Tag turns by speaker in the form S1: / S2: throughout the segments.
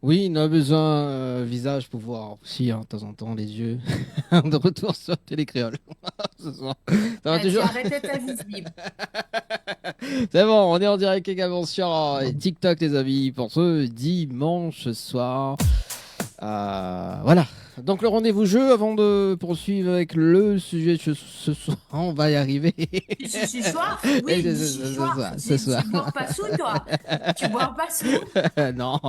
S1: Oui, on a besoin visage pour voir aussi, hein, de temps en temps, les yeux. De retour sur Télécréole. Ce soir. Ça va
S2: Elle dit
S1: toujours.
S2: arrête d'être invisible.
S1: C'est bon, on est en direct également sur TikTok, les amis, pour ce dimanche soir. Voilà. Donc le rendez-vous jeu, avant de poursuivre avec le sujet de ce soir, on va y arriver.
S2: Ce soir?
S1: Et
S2: Oui, ce soir.
S1: ce soir.
S2: Tu bois pas sous, toi? Tu bois pas sous?
S1: Non.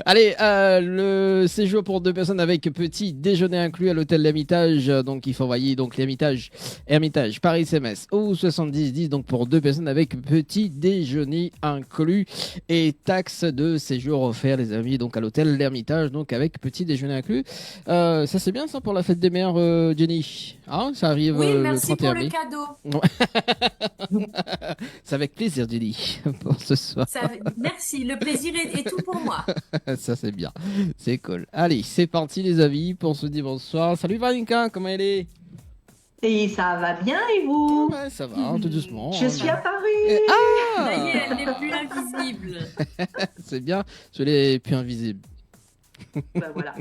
S1: Allez, le séjour pour deux personnes avec petit déjeuner inclus à l'hôtel L'Hermitage. Donc il faut envoyer donc l'Hermitage, Hermitage par SMS au 7010. Donc pour deux personnes avec petit déjeuner inclus et taxe de séjour offert, les amis. Donc à l'hôtel L'Hermitage, donc avec petit déjeuner inclus. Ça c'est bien ça pour la fête des mères, Jenny. Hein, ça arrive
S2: Oui,
S1: le
S2: merci pour
S1: 31
S2: le
S1: mai.
S2: cadeau.
S1: Ouais. C'est avec plaisir, Jenny, pour ce soir.
S2: Merci, le plaisir est tout pour moi.
S1: Ça, c'est bien. C'est cool. Allez, c'est parti, les amis, pour ce dimanche soir. Salut, Valentin, comment elle est?
S3: Et ça va bien et
S1: Ah
S3: vous?
S1: ouais, ça va, hein, tout doucement.
S3: Je
S1: Hein.
S3: suis
S1: Et-
S3: apparue.
S2: Ça y est, elle
S1: Ah
S2: n'est plus invisible.
S1: C'est bien, je l'ai plus invisible.
S3: Ben voilà.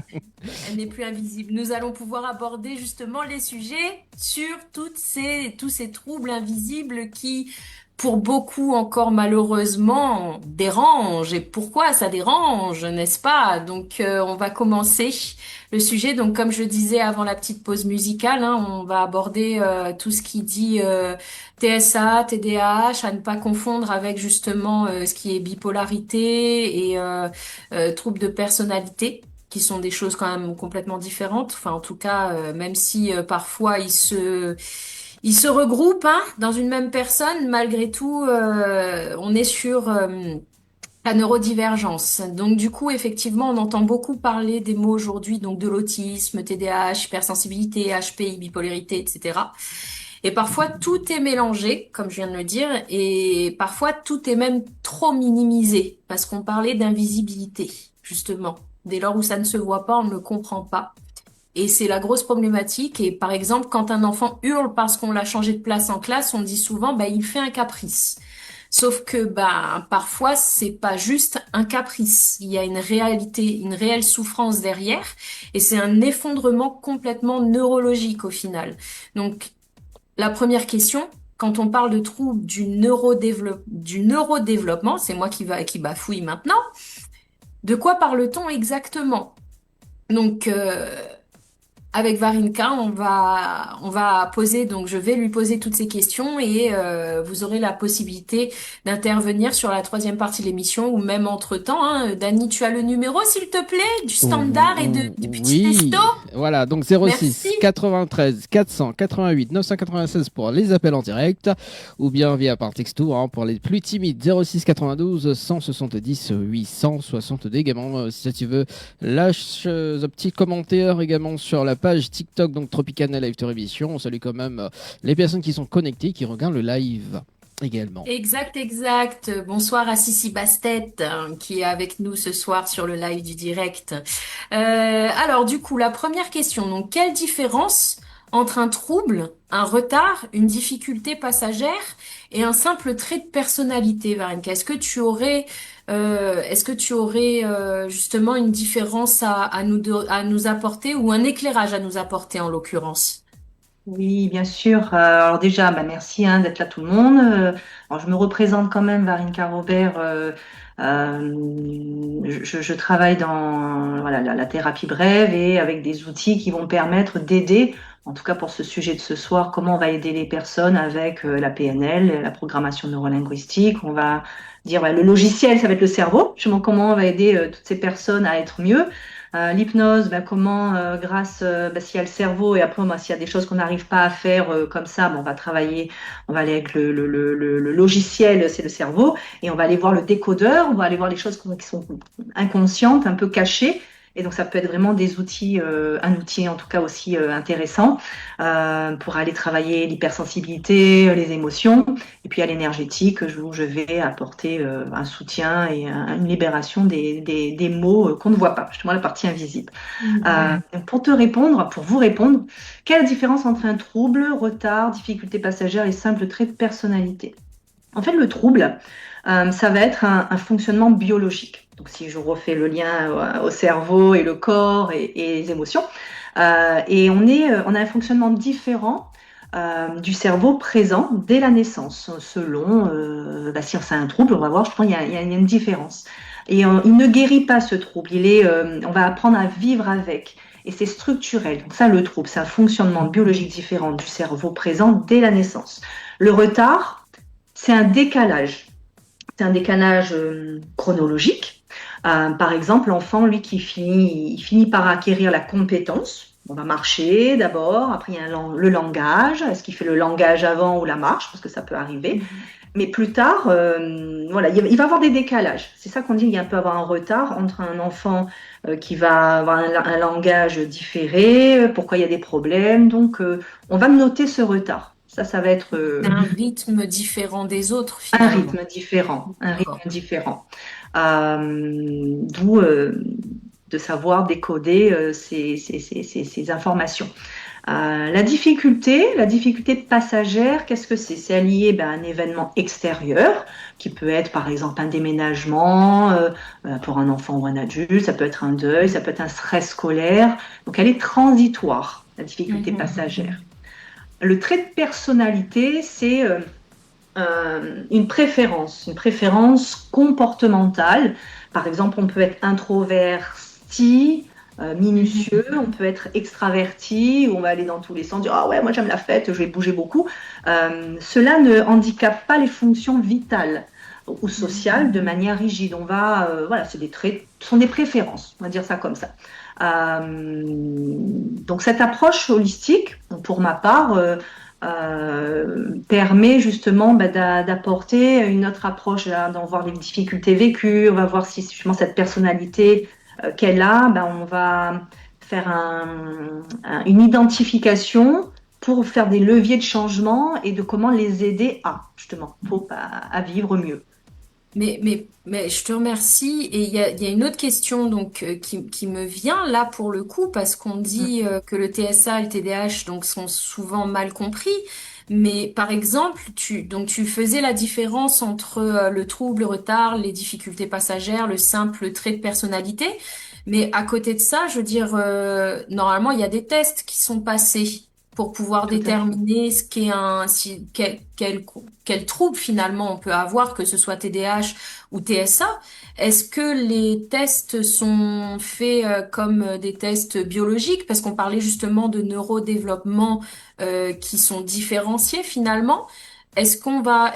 S2: Elle n'est plus invisible. Nous allons pouvoir aborder justement les sujets sur tous ces troubles invisibles qui, pour beaucoup encore malheureusement, dérangent. Et pourquoi ça dérange, n'est-ce pas? Donc, on va commencer le sujet. Donc, comme je disais avant la petite pause musicale, hein, on va aborder tout ce qui dit TSA, TDAH, à ne pas confondre avec justement ce qui est bipolarité et troubles de personnalité, qui sont des choses quand même complètement différentes. Enfin, en tout cas, même si parfois ils se regroupent hein, dans une même personne, malgré tout, on est sur la neurodivergence. Donc du coup, effectivement, on entend beaucoup parler des mots aujourd'hui, donc de l'autisme, TDAH, hypersensibilité, HPI, bipolarité, etc. Et parfois, tout est mélangé, comme je viens de le dire, et parfois, tout est même trop minimisé, parce qu'on parlait d'invisibilité, justement. Dès lors où ça ne se voit pas, on ne le comprend pas. Et c'est la grosse problématique. Et par exemple, quand un enfant hurle parce qu'on l'a changé de place en classe, on dit souvent, bah, il fait un caprice. Sauf que, bah, parfois, c'est pas juste un caprice. Il y a une réalité, une réelle souffrance derrière. Et c'est un effondrement complètement neurologique au final. Donc, la première question, quand on parle de troubles du neurodéveloppement, c'est moi qui bafouille maintenant, de quoi parle-t-on exactement? Donc, avec Varinka, on va poser, donc je vais lui poser toutes ces questions et vous aurez la possibilité d'intervenir sur la troisième partie de l'émission ou même entre-temps. Hein. Dani, tu as le numéro, s'il te plaît, du standard et du petit resto?
S1: Oui, voilà, donc 06
S2: Merci.
S1: 93 488 996 pour les appels en direct ou bien via par texto hein, pour les plus timides 06 92 170 862 également si tu veux lâche un petit commentaire également sur la page TikTok donc Tropicana Live Tour Émission. On salue quand même les personnes qui sont connectées qui regardent le live également.
S2: Exact, exact. Bonsoir à Sissi Bastet hein, qui est avec nous ce soir sur le live du direct. Alors du coup, la première question. Donc, quelle différence entre un trouble, un retard, une difficulté passagère et un simple trait de personnalité, Varenka? Est-ce que tu aurais justement une différence à nous apporter ou un éclairage à nous apporter en l'occurrence?
S3: Oui, bien sûr. Alors déjà, bah, merci hein, d'être là tout le monde. Alors, je me représente quand même, Varinka Robert. Je travaille dans voilà, la thérapie brève et avec des outils qui vont permettre d'aider, en tout cas pour ce sujet de ce soir, comment on va aider les personnes avec la PNL, la programmation neurolinguistique. On va dire le logiciel, ça va être le cerveau. Justement, comment on va aider toutes ces personnes à être mieux. L'hypnose, ben, comment, grâce, ben, s'il y a le cerveau et après, ben, s'il y a des choses qu'on n'arrive pas à faire comme ça, ben, on va travailler, on va aller avec le logiciel, c'est le cerveau, et on va aller voir le décodeur, on va aller voir les choses qui sont inconscientes, un peu cachées. Et donc, ça peut être vraiment des outils, un outil en tout cas aussi intéressant pour aller travailler l'hypersensibilité, les émotions. Et puis à l'énergétique, où je vais apporter un soutien et une libération des mots qu'on ne voit pas, justement la partie invisible. Pour te répondre, pour vous répondre, quelle est la différence entre un trouble, retard, difficulté passagère et simple trait de personnalité? En fait, le trouble, ça va être un fonctionnement biologique. Donc, si je refais le lien au cerveau et le corps et les émotions, et on a un fonctionnement différent du cerveau présent dès la naissance. Selon, si c'est un trouble, on va voir, je pense qu'il y a une différence. Et il ne guérit pas ce trouble. On va apprendre à vivre avec. Et c'est structurel. Donc ça, le trouble, c'est un fonctionnement biologique différent du cerveau présent dès la naissance. Le retard, c'est un décalage. C'est un décalage chronologique. Par exemple, l'enfant, lui, il finit par acquérir la compétence. On va marcher d'abord, après il y a le langage. Est-ce qu'il fait le langage avant ou la marche? Parce que ça peut arriver. Mais plus tard, voilà, il va avoir des décalages. C'est ça qu'on dit, il peut avoir un retard entre un enfant qui va avoir un langage différé, pourquoi il y a des problèmes. Donc, on va noter ce retard. Ça va être
S2: Un rythme différent des autres,
S3: un
S2: finalement.
S3: rythme différent, un
S2: D'accord.
S3: rythme différent. D'où de savoir décoder ces informations. La difficulté passagère, qu'est-ce que c'est? C'est lié à un événement extérieur qui peut être par exemple un déménagement pour un enfant ou un adulte, ça peut être un deuil, ça peut être un stress scolaire. Donc elle est transitoire, la difficulté passagère. Le trait de personnalité, c'est une préférence comportementale. Par exemple, on peut être introverti, minutieux, on peut être extraverti, on va aller dans tous les sens, dire ah ouais, moi j'aime la fête, je vais bouger beaucoup. Cela ne handicape pas les fonctions vitales ou sociales de manière rigide. Voilà, c'est des traits, ce sont des préférences, on va dire ça comme ça. Donc cette approche holistique, pour ma part, permet justement d'apporter une autre approche, d'en voir les difficultés vécues, on va voir si justement cette personnalité qu'elle a, on va faire une identification pour faire des leviers de changement et de comment les aider à vivre mieux.
S2: Mais je te remercie. Et il y a une autre question donc qui me vient là pour le coup parce qu'on dit que le TSA et le TDAH donc sont souvent mal compris. Mais par exemple, tu faisais la différence entre le trouble, le retard, les difficultés passagères, le simple trait de personnalité. Mais à côté de ça, je veux dire, normalement, il y a des tests qui sont passés pour pouvoir
S3: Tout à fait.
S2: déterminer ce qu'est quel trouble finalement on peut avoir, que ce soit TDAH ou TSA. Est-ce que les tests sont faits comme des tests biologiques? Parce qu'on parlait justement de neurodéveloppement qui sont différenciés finalement. Est-ce qu'on va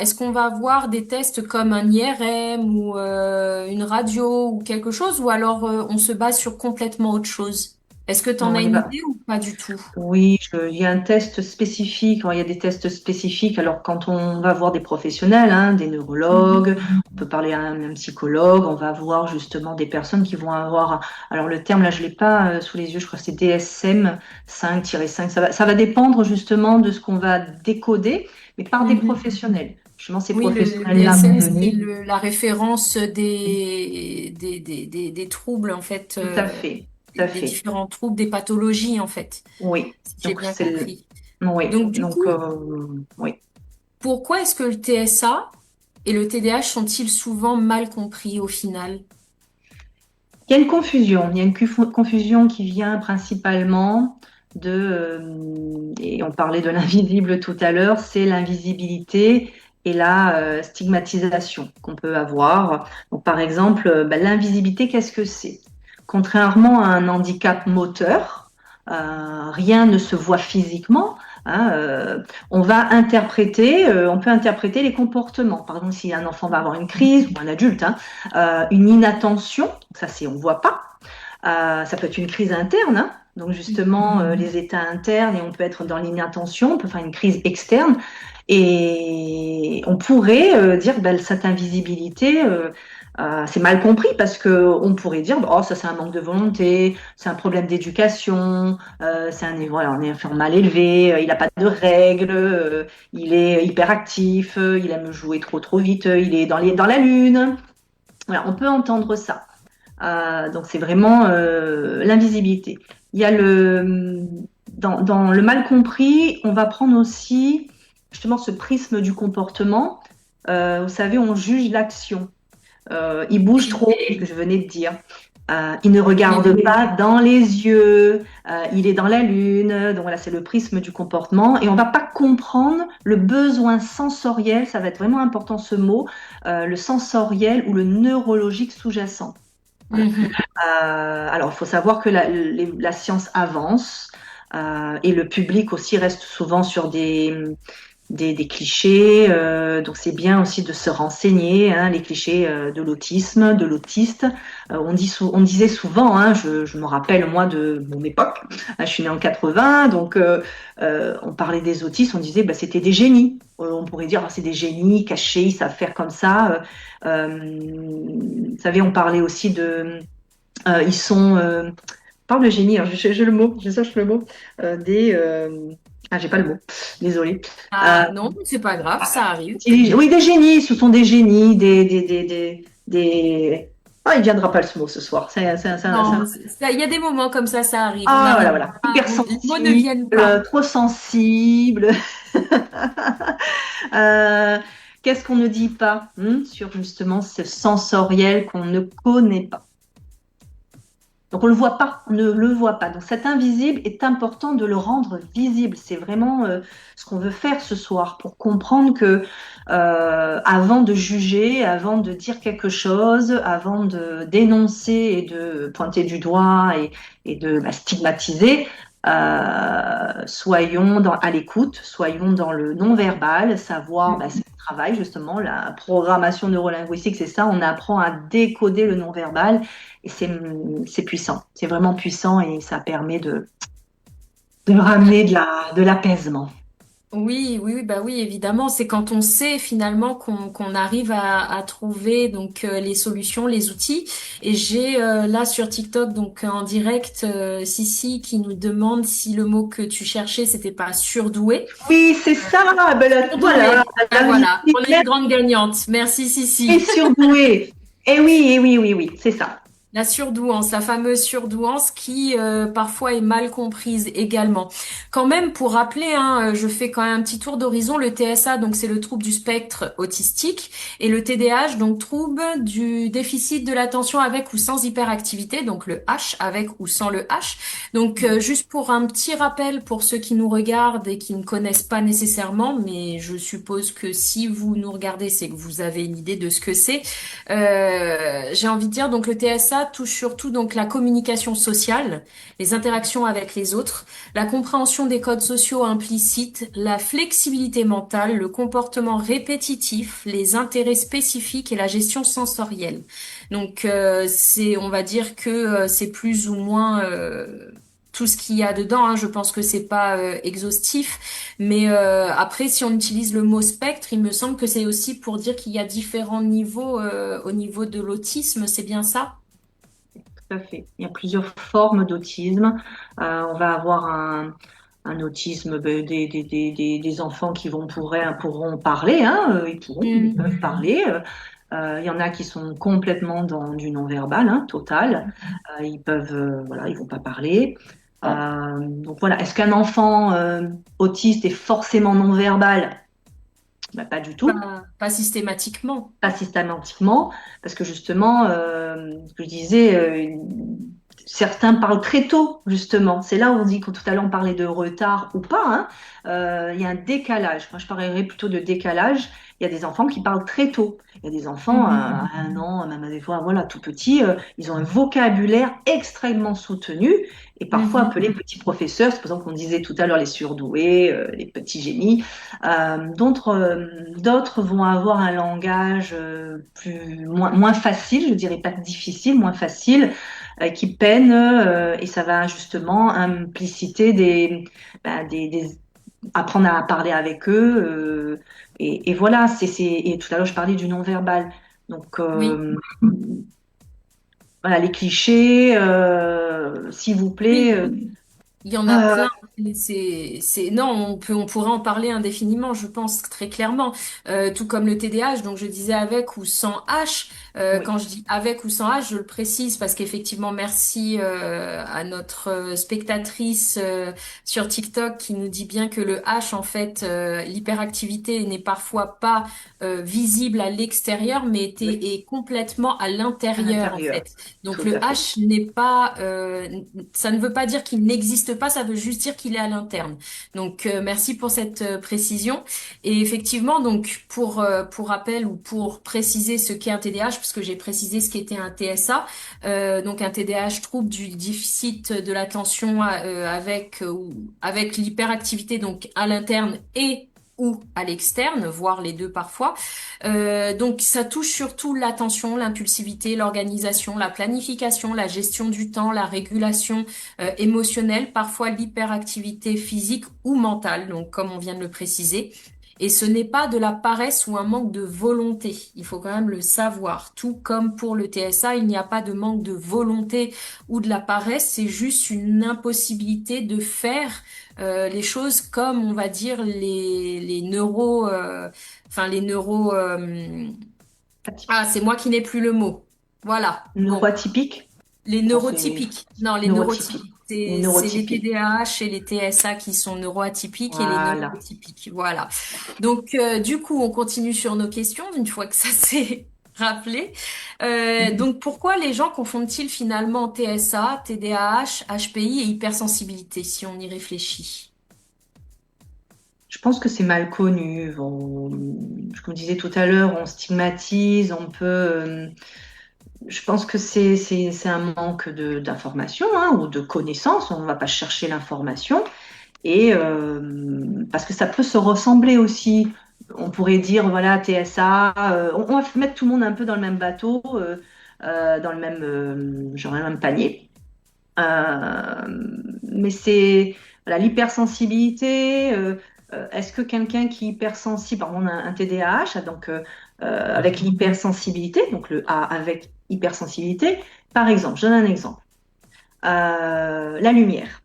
S2: avoir des tests comme un IRM ou une radio ou quelque chose, ou alors on se base sur complètement autre chose? Est-ce que tu en
S3: Non,
S2: as une idée ou pas du tout?
S3: oui, il y a un test spécifique, il y a des tests spécifiques. Alors, quand on va voir des professionnels, des neurologues, on peut parler à un psychologue, on va voir justement des personnes qui vont avoir, alors le terme là, je ne l'ai pas sous les yeux, je crois que c'est DSM 5-5. Ça va dépendre justement de ce qu'on va décoder, mais par des professionnels. Justement, ces
S2: Oui, le
S3: professionnels-là vont
S2: DSM, c'est
S3: donner.
S2: la référence des troubles, en fait,
S3: Tout à fait, tout à
S2: des
S3: fait.
S2: différents troubles, des pathologies, en fait,
S3: Oui.
S2: si j'ai
S3: Donc,
S2: bien compris.
S3: oui.
S2: Donc, du
S3: Donc,
S2: coup,
S3: oui.
S2: pourquoi est-ce que le TSA et le TDAH sont-ils souvent mal compris au final?
S3: Il y a une confusion. Il y a une confusion qui vient principalement et on parlait de l'invisible tout à l'heure, c'est l'invisibilité et la stigmatisation qu'on peut avoir. Donc, par exemple, l'invisibilité, qu'est-ce que c'est? Contrairement à un handicap moteur, rien ne se voit physiquement. On peut interpréter les comportements. Par exemple, si un enfant va avoir une crise, ou un adulte, une inattention, ça c'est on ne voit pas. Ça peut être une crise interne, donc justement les états internes, et on peut être dans l'inattention, on peut faire une crise externe, et on pourrait dire cette invisibilité, c'est mal compris parce qu'on pourrait dire oh, ça c'est un manque de volonté, c'est un problème d'éducation, voilà, on est un enfant mal élevé, il n'a pas de règles, il est hyperactif, il aime jouer trop vite, il est dans la lune. Voilà, on peut entendre ça. Donc c'est vraiment l'invisibilité. Il y a dans le mal compris, on va prendre aussi justement ce prisme du comportement. vous savez, on juge l'action. Il bouge trop, ce que je venais de dire. Il ne regarde pas dans les yeux, il est dans la lune. Donc voilà, c'est le prisme du comportement. Et on va pas comprendre le besoin sensoriel, ça va être vraiment important ce mot, le sensoriel ou le neurologique sous-jacent. Voilà. Alors, il faut savoir que la science avance et le public aussi reste souvent sur des clichés. Donc c'est bien aussi de se renseigner, hein, les clichés de l'autisme, de l'autiste. On disait souvent, hein, je me rappelle moi de mon époque, hein, je suis née en 80, donc on parlait des autistes, on disait bah, c'était des génies. On pourrait dire ah, c'est des génies cachés, ils savent faire comme ça. Vous savez, on parlait aussi de ils sont parle de génie, hein, j'ai le mot, je cherche le mot j'ai pas le mot, désolée.
S2: Ah non, c'est pas grave, ça arrive.
S3: Oui, des génies, ce sont des génies, des... Ah, il viendra pas ce mot ce soir.
S2: Non, il y a des moments comme ça arrive. On
S3: Ah,
S2: arrive
S3: voilà.
S2: pas, les mots ne viennent
S3: Hypersensible,
S2: pas.
S3: trop sensible. Qu'est-ce qu'on ne dit pas sur justement ce sensoriel qu'on ne connaît pas? Donc on le voit pas, on ne le voit pas. Donc cet invisible est important de le rendre visible. C'est vraiment ce qu'on veut faire ce soir pour comprendre que avant de juger, avant de dire quelque chose, avant de dénoncer et de pointer du doigt et de stigmatiser, soyons à l'écoute, soyons dans le non-verbal, savoir, c'est le travail justement, la programmation neurolinguistique, c'est ça, on apprend à décoder le non-verbal et c'est puissant, c'est vraiment puissant et ça permet de ramener de l'apaisement.
S2: Oui, évidemment. C'est quand on sait finalement qu'on arrive à trouver donc les solutions, les outils. Et j'ai là sur TikTok donc en direct Sissi qui nous demande si le mot que tu cherchais c'était pas surdoué.
S3: Oui, c'est ça.
S2: Voilà, voilà. On est
S3: est
S2: une grande gagnante. Merci Sissi.
S3: surdoué. Oui, c'est ça.
S2: La surdouance, la fameuse surdouance qui parfois est mal comprise également. Quand même, pour rappeler, hein, je fais quand même un petit tour d'horizon. Le TSA, donc c'est le trouble du spectre autistique, et le TDAH, donc trouble du déficit de l'attention avec ou sans hyperactivité, donc le H avec ou sans le H. Donc juste pour un petit rappel pour ceux qui nous regardent et qui ne connaissent pas nécessairement, mais je suppose que si vous nous regardez, c'est que vous avez une idée de ce que c'est. J'ai envie de dire, donc le TSA touche surtout donc la communication sociale, les interactions avec les autres, la compréhension des codes sociaux implicites, la flexibilité mentale, le comportement répétitif, les intérêts spécifiques et la gestion sensorielle. Donc on va dire que c'est plus ou moins tout ce qu'il y a dedans, hein. Je pense que c'est pas exhaustif, mais après, si on utilise le mot spectre, il me semble que c'est aussi pour dire qu'il y a différents niveaux au niveau de l'autisme, c'est bien ça?
S3: Tout à fait. Il y a plusieurs formes d'autisme. On va avoir un autisme des enfants qui pourront parler, hein, ils peuvent parler. Il y en a qui sont complètement dans du non-verbal, hein, total. Ils peuvent, voilà, ils vont pas parler. Donc voilà, est-ce qu'un enfant autiste est forcément non-verbal? Ben, pas du tout.
S2: Pas systématiquement.
S3: Pas systématiquement, parce que justement, ce que je disais, certains parlent très tôt, justement. C'est là où on dit que tout à l'heure on parlait de retard ou pas, hein. Il y a un décalage. Moi, je parlerais plutôt de décalage. Il y a des enfants qui parlent très tôt. Il y a des enfants à 1 an, même des fois, voilà, tout petits, ils ont un vocabulaire extrêmement soutenu et parfois appelés petits professeurs. C'est pour exemple qu'on disait tout à l'heure les surdoués, les petits génies. D'autres vont avoir un langage moins facile, je dirais pas difficile, moins facile, qui peine et ça va justement impliciter apprendre à parler avec eux et voilà. Et tout à l'heure je parlais du non-verbal. Donc
S2: Oui.
S3: voilà les clichés, s'il vous plaît.
S2: Il y en a plein. Non, on pourrait en parler indéfiniment, je pense très clairement. Tout comme le TDAH, donc je disais avec ou sans H.
S3: Oui,
S2: Quand je dis avec ou sans H, je le précise parce qu'effectivement, merci à notre spectatrice sur TikTok qui nous dit bien que le H, en fait, l'hyperactivité n'est parfois pas visible à l'extérieur, mais
S3: oui,
S2: est complètement à
S3: à
S2: l'intérieur, en
S3: l'intérieur,
S2: fait. Donc
S3: tout
S2: le
S3: à fait.
S2: H n'est pas, ça ne veut pas dire qu'il n'existe pas, ça veut juste dire qu'il est à l'interne. Donc merci pour cette précision. Et effectivement, donc pour rappel ou pour préciser ce qu'est un TDAH, puisque j'ai précisé ce qu'était un TSA, donc un TDAH, trouble du déficit de l'attention avec l'hyperactivité donc à l'interne et ou à l'externe, voire les deux parfois. Donc ça touche surtout l'attention, l'impulsivité, l'organisation, la planification, la gestion du temps, la régulation émotionnelle, parfois l'hyperactivité physique ou mentale, donc comme on vient de le préciser. Et ce n'est pas de la paresse ou un manque de volonté. Il faut quand même le savoir. Tout comme pour le TSA, il n'y a pas de manque de volonté ou de la paresse, c'est juste une impossibilité de faire les choses comme, on va dire, les les neuros. Ah,
S3: Atypique.
S2: c'est moi qui n'ai plus le mot. Voilà. Bon,
S3: Neuroatypique,
S2: les
S3: je pense que c'est
S2: neurotypiques. Non, les
S3: neurotypique.
S2: neurotypiques.
S3: Les
S2: C'est les
S3: neurotypiques.
S2: TDAH et les TSA qui sont neuroatypiques et les
S3: Voilà.
S2: neurotypiques. Voilà. Donc, du coup, on continue sur nos questions une fois que ça s'est rappelé. Donc, pourquoi les gens confondent-ils finalement TSA, TDAH, HPI et hypersensibilité, si on y réfléchit?
S3: Je pense que c'est mal connu. Comme je disais tout à l'heure, on stigmatise, on peut. Je pense que c'est un manque d'information, hein, ou de connaissances. On ne va pas chercher l'information. Et parce que ça peut se ressembler aussi. On pourrait dire, voilà, TSA, on va mettre tout le monde un peu dans le même bateau, dans le même, genre, le même panier. Mais c'est voilà, l'hypersensibilité. Est-ce que quelqu'un qui est hypersensible, par exemple, on a un TDAH, donc avec l'hypersensibilité, donc le A avec hypersensibilité, par exemple, je donne un exemple. La lumière,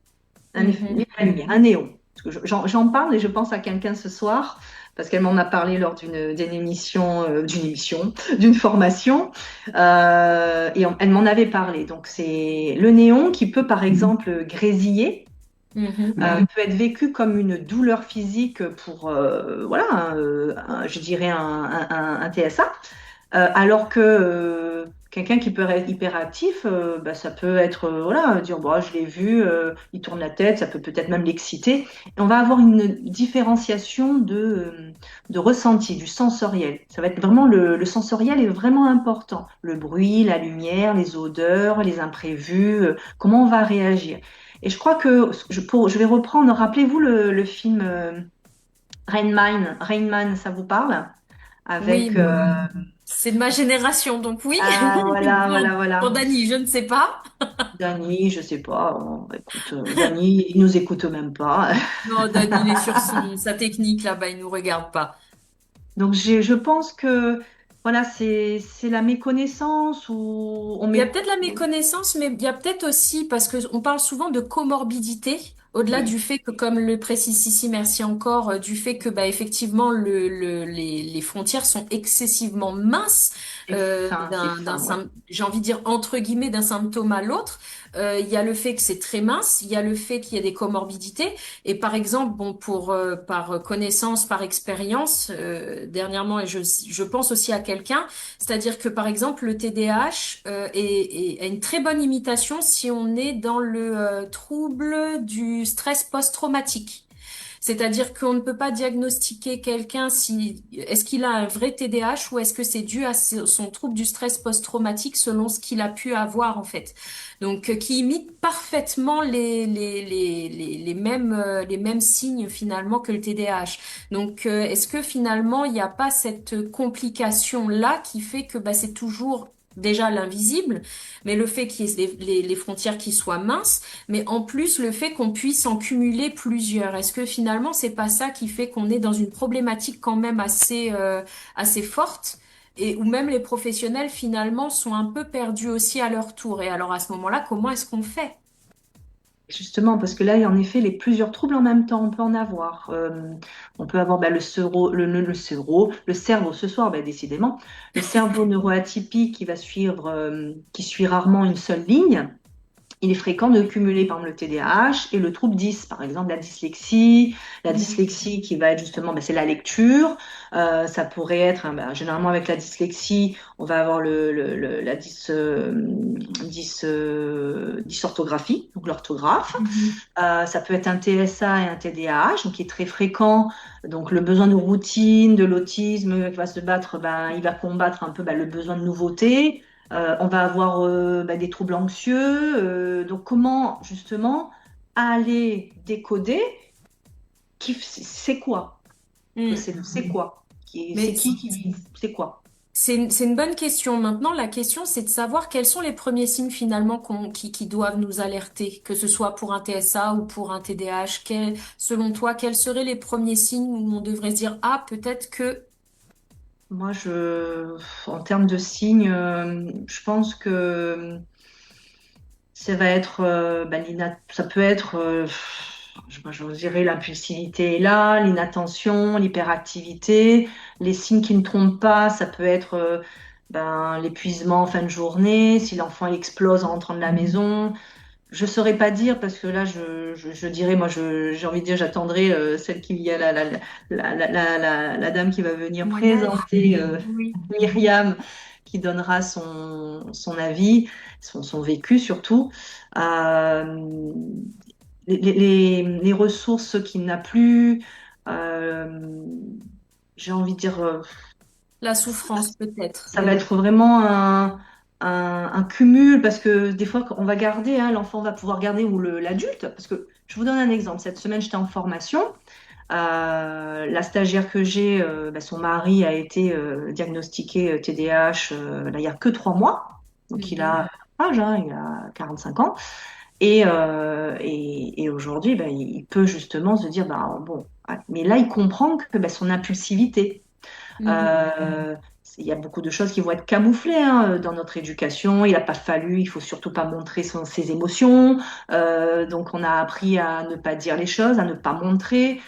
S2: Mhm.
S3: la lumière, un néon. Parce que j'en parle et je pense à quelqu'un ce soir parce qu'elle m'en a parlé lors d'une émission, d'une formation, et elle m'en avait parlé. Donc c'est le néon qui peut par exemple grésiller,
S2: Mhm.
S3: peut être vécu comme une douleur physique pour voilà, je dirais un TSA. Alors que quelqu'un qui peut être hyperactif, bah, ça peut être, voilà, dire, bon, je l'ai vu, il tourne la tête, ça peut peut-être même l'exciter. Et on va avoir une différenciation de ressenti, du sensoriel. Ça va être vraiment le sensoriel est vraiment important. Le bruit, la lumière, les odeurs, les imprévus, comment on va réagir. Et je crois que, je vais reprendre, rappelez-vous le film Rain Man, ça vous parle? Avec,
S2: Oui, c'est de ma génération, donc oui.
S3: ah, voilà, voilà,
S2: Pour
S3: voilà.
S2: Dany, je ne sais pas.
S3: Dany, je sais pas. Écoute, Dany, il nous écoute même pas.
S2: Non, Dany, il est sur sa technique là-bas, il nous regarde pas.
S3: Donc, je pense que voilà, c'est la méconnaissance où on
S2: Il y a
S3: met.
S2: peut-être la méconnaissance, mais il y a peut-être aussi, parce que on parle souvent de comorbidité, au-delà
S3: Oui,
S2: du fait que, comme le précise ici, merci encore, du fait que, bah, effectivement, les frontières sont excessivement minces,
S3: c'est fin, ouais.
S2: j'ai envie de dire, entre guillemets, d'un symptôme à l'autre. Il y a le fait que c'est très mince, il y a le fait qu'il y a des comorbidités. Et par exemple, bon, par connaissance, par expérience, dernièrement, et je pense aussi à quelqu'un, c'est-à-dire que par exemple, le TDAH a une très bonne imitation si on est dans le trouble du stress post-traumatique. C'est-à-dire qu'on ne peut pas diagnostiquer quelqu'un si est-ce qu'il a un vrai TDAH ou est-ce que c'est dû à son trouble du stress post-traumatique selon ce qu'il a pu avoir en fait. Donc qui imite parfaitement les mêmes signes finalement que le TDAH. Donc est-ce que finalement il n'y a pas cette complication-là qui fait que bah, c'est toujours déjà l'invisible, mais le fait qu'il y ait les frontières qui soient minces, mais en plus le fait qu'on puisse en cumuler plusieurs. Est-ce que finalement c'est pas ça qui fait qu'on est dans une problématique quand même assez forte et où même les professionnels finalement sont un peu perdus aussi à leur tour. Et alors à ce moment-là, comment est-ce qu'on fait?
S3: Justement, parce que là, en effet, les plusieurs troubles en même temps, on peut en avoir. On peut avoir le cerveau, ce soir, décidément, le cerveau neuroatypique qui suit rarement une seule ligne. Il est fréquent de cumuler, par exemple, le TDAH et le trouble 10, par exemple, la dyslexie. La dyslexie qui va être justement, c'est la lecture. Ça pourrait être, généralement avec la dyslexie, on va avoir la dysorthographie, donc l'orthographe.
S2: Mhm.
S3: Ça peut être un TSA et un TDAH, donc qui est très fréquent. Donc le besoin de routine, de l'autisme, qui va se battre, il va combattre un peu le besoin de nouveauté. On va avoir des troubles anxieux. Donc comment justement aller décoder c'est quoi?
S2: Mm.
S3: C'est quoi? C'est
S2: Mais
S3: qui vit? C'est quoi?
S2: c'est une bonne question. Maintenant, la question, c'est de savoir quels sont les premiers signes finalement qui doivent nous alerter, que ce soit pour un TSA ou pour un TDAH. Selon toi, quels seraient les premiers signes où on devrait se dire, ah, peut-être que...
S3: Moi, en termes de signes, je pense que ça va être, ça peut être, je dirais, l'impulsivité est là, l'inattention, l'hyperactivité. Les signes qui ne trompent pas, ça peut être l'épuisement en fin de journée, si l'enfant explose en rentrant de la maison. Je saurais pas dire parce que là, je dirais, moi, j'ai envie de dire, j'attendrai celle qui y a la dame qui va venir
S2: Témoignage?
S3: présenter
S2: Oui.
S3: Myriam, qui donnera son avis, son vécu surtout. Euh, les ressources qu'il n'a plus, euh, j'ai envie de dire,
S2: La souffrance, peut-être.
S3: ça va être vraiment un cumul parce que des fois, on va garder, hein, l'enfant va pouvoir garder ou l'adulte. Parce que je vous donne un exemple. Cette semaine, j'étais en formation. La stagiaire que j'ai, son mari a été diagnostiqué TDAH là, il n'y a que 3 mois. Donc il
S2: Mhm.
S3: a âge, hein, il a 45 ans. Et aujourd'hui, il peut justement se dire, bon, ouais. Mais là, il comprend que son impulsivité,
S2: Mhm.
S3: euh, il y a beaucoup de choses qui vont être camouflées hein, dans notre éducation. Il n'a pas fallu, il faut surtout pas montrer ses émotions. Donc, on a appris à ne pas dire les choses, à ne pas montrer.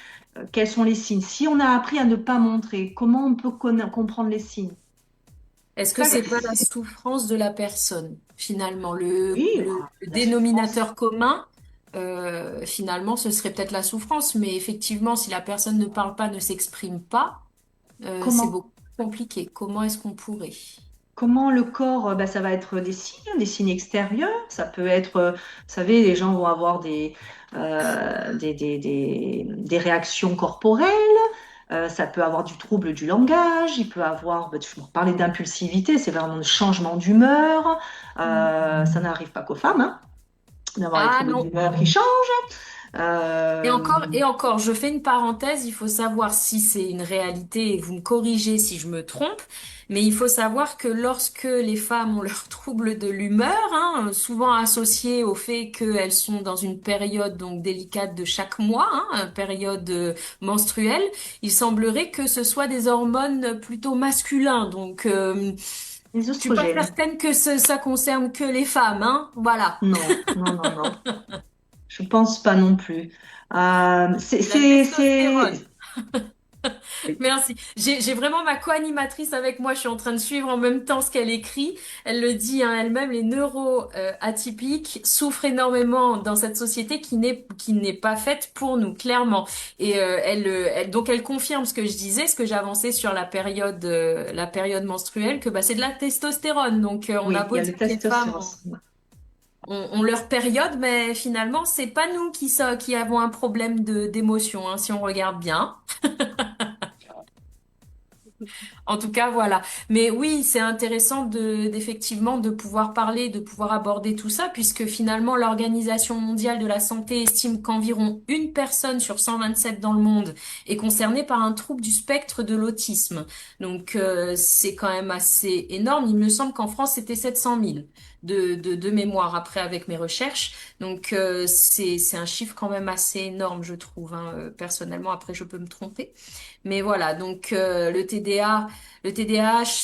S3: Quels sont les signes? Si on a appris à ne pas montrer, comment on peut comprendre les signes?
S2: Est-ce que
S3: Ça,
S2: c'est pas la souffrance de la personne, finalement,
S3: oui,
S2: le
S3: la souffrance.
S2: dénominateur commun, finalement, ce serait peut-être la souffrance, mais effectivement, si la personne ne parle pas, ne s'exprime pas, c'est
S3: Comment?
S2: beaucoup plus compliqué. Comment est-ce qu'on pourrait?
S3: Comment le corps, ça va être des signes extérieurs. Ça peut être, vous savez, les gens vont avoir des réactions corporelles. Ça peut avoir du trouble du langage. Il peut avoir, je vous parlais d'impulsivité, c'est vraiment le changement d'humeur. Ça n'arrive pas qu'aux femmes, hein, d'avoir les
S2: Ah
S3: troubles
S2: non.
S3: d'humeur qui changent. Euh,
S2: Et encore, je fais une parenthèse, il faut savoir si c'est une réalité et vous me corrigez si je me trompe, mais il faut savoir que lorsque les femmes ont leurs troubles de l'humeur, hein, souvent associés au fait qu'elles sont dans une période donc délicate de chaque mois, hein, période menstruelle, il semblerait que ce soit des hormones plutôt masculins. Donc,
S3: les
S2: je suis pas
S3: oestrogènes.
S2: certaine que ça concerne que les femmes, hein. Voilà.
S3: Non, non, non, non. Je pense pas non plus.
S2: La testostérone. Merci. J'ai vraiment ma co-animatrice avec moi. Je suis en train de suivre en même temps ce qu'elle écrit. Elle le dit hein, elle-même, les neuro-atypiques souffrent énormément dans cette société qui n'est pas faite pour nous, clairement. Et donc elle confirme ce que je disais, ce que j'avançais sur la période menstruelle, que bah, c'est de la testostérone. Donc on a
S3: Oui, il
S2: beau
S3: y a
S2: dire
S3: le
S2: que les femmes
S3: testostérone.
S2: ont leur période, mais finalement c'est pas nous qui avons un problème d'émotion, hein, si on regarde bien. En tout cas, voilà. Mais oui, c'est intéressant d'effectivement de pouvoir parler, de pouvoir aborder tout ça, puisque finalement, l'Organisation mondiale de la santé estime qu'environ une personne sur 127 dans le monde est concernée par un trouble du spectre de l'autisme. Donc, c'est quand même assez énorme. Il me semble qu'en France, c'était 700 000 de mémoire après avec mes recherches. Donc, c'est un chiffre quand même assez énorme, je trouve, hein, personnellement. Après, je peux me tromper. Mais voilà, donc le TDAH,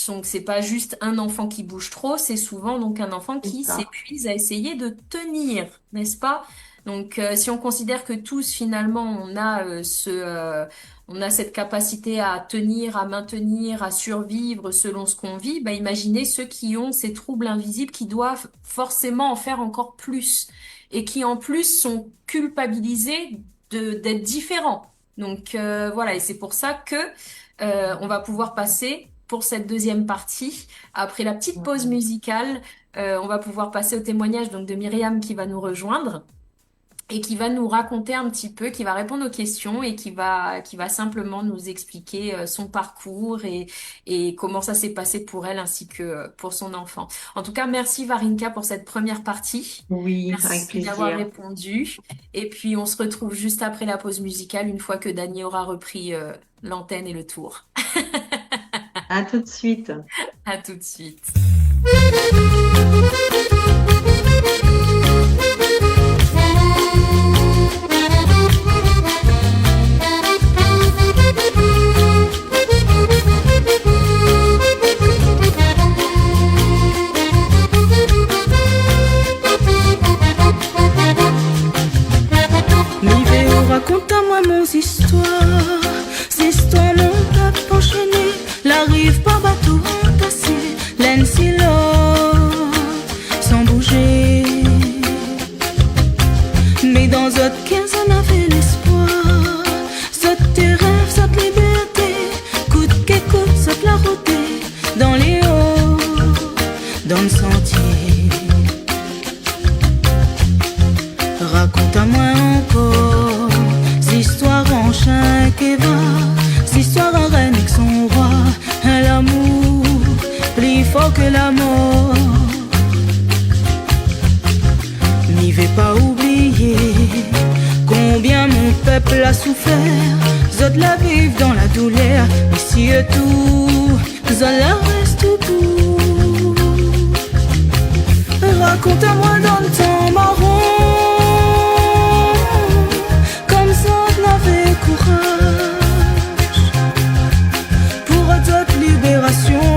S2: donc c'est pas juste un enfant qui bouge trop, c'est souvent donc un enfant
S3: C'est
S2: qui
S3: ça.
S2: s'épuise à essayer de tenir, n'est-ce pas? Donc, si on considère que tous, finalement, on a cette capacité à tenir, à maintenir, à survivre selon ce qu'on vit, bah, imaginez ceux qui ont ces troubles invisibles qui doivent forcément en faire encore plus et qui, en plus, sont culpabilisés d'être différents. Donc, voilà. Et c'est pour ça que, on va pouvoir passer pour cette deuxième partie. Après la petite pause musicale, on va pouvoir passer au témoignage donc de Myriam qui va nous rejoindre et qui va nous raconter un petit peu, qui va répondre aux questions et qui va simplement nous expliquer son parcours et comment ça s'est passé pour elle ainsi que pour son enfant. En tout cas, merci Varinka pour cette première partie.
S3: Oui, avec
S2: Merci d'avoir
S3: plaisir.
S2: répondu. Et puis, on se retrouve juste après la pause musicale, une fois que Dany aura repris l'antenne et le tour.
S3: À tout de suite.
S2: À tout de suite.
S4: Raconte-moi mon histoire, cette histoire mon peuple enchaîné, la rive par bateau entassé, laine silence, sans bouger. Mais dans autres 15 on avait l'espoir, saute tes rêves, saute liberté, coûte qu'écoute, saute la route, dans les hauts, dans le sentier. Raconte-moi encore l'histoire en chien qui va, l'histoire en reine avec son roi, l'amour plus fort que la mort. N'y vais pas oublier combien mon peuple a souffert, zot la vivent dans la douleur, mais si tout, zot la reste tout. Raconte-moi dans le temps marron, courage pour notre libération,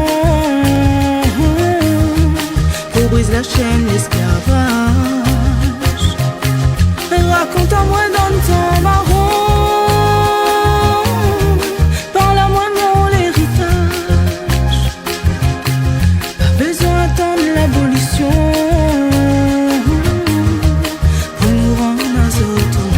S4: pour briser la chaîne l'esclavage. Raconte-moi dans le temps marron, parle-moi mon héritage. Pas besoin d'attendre l'abolition pour nous rendre à autonomes.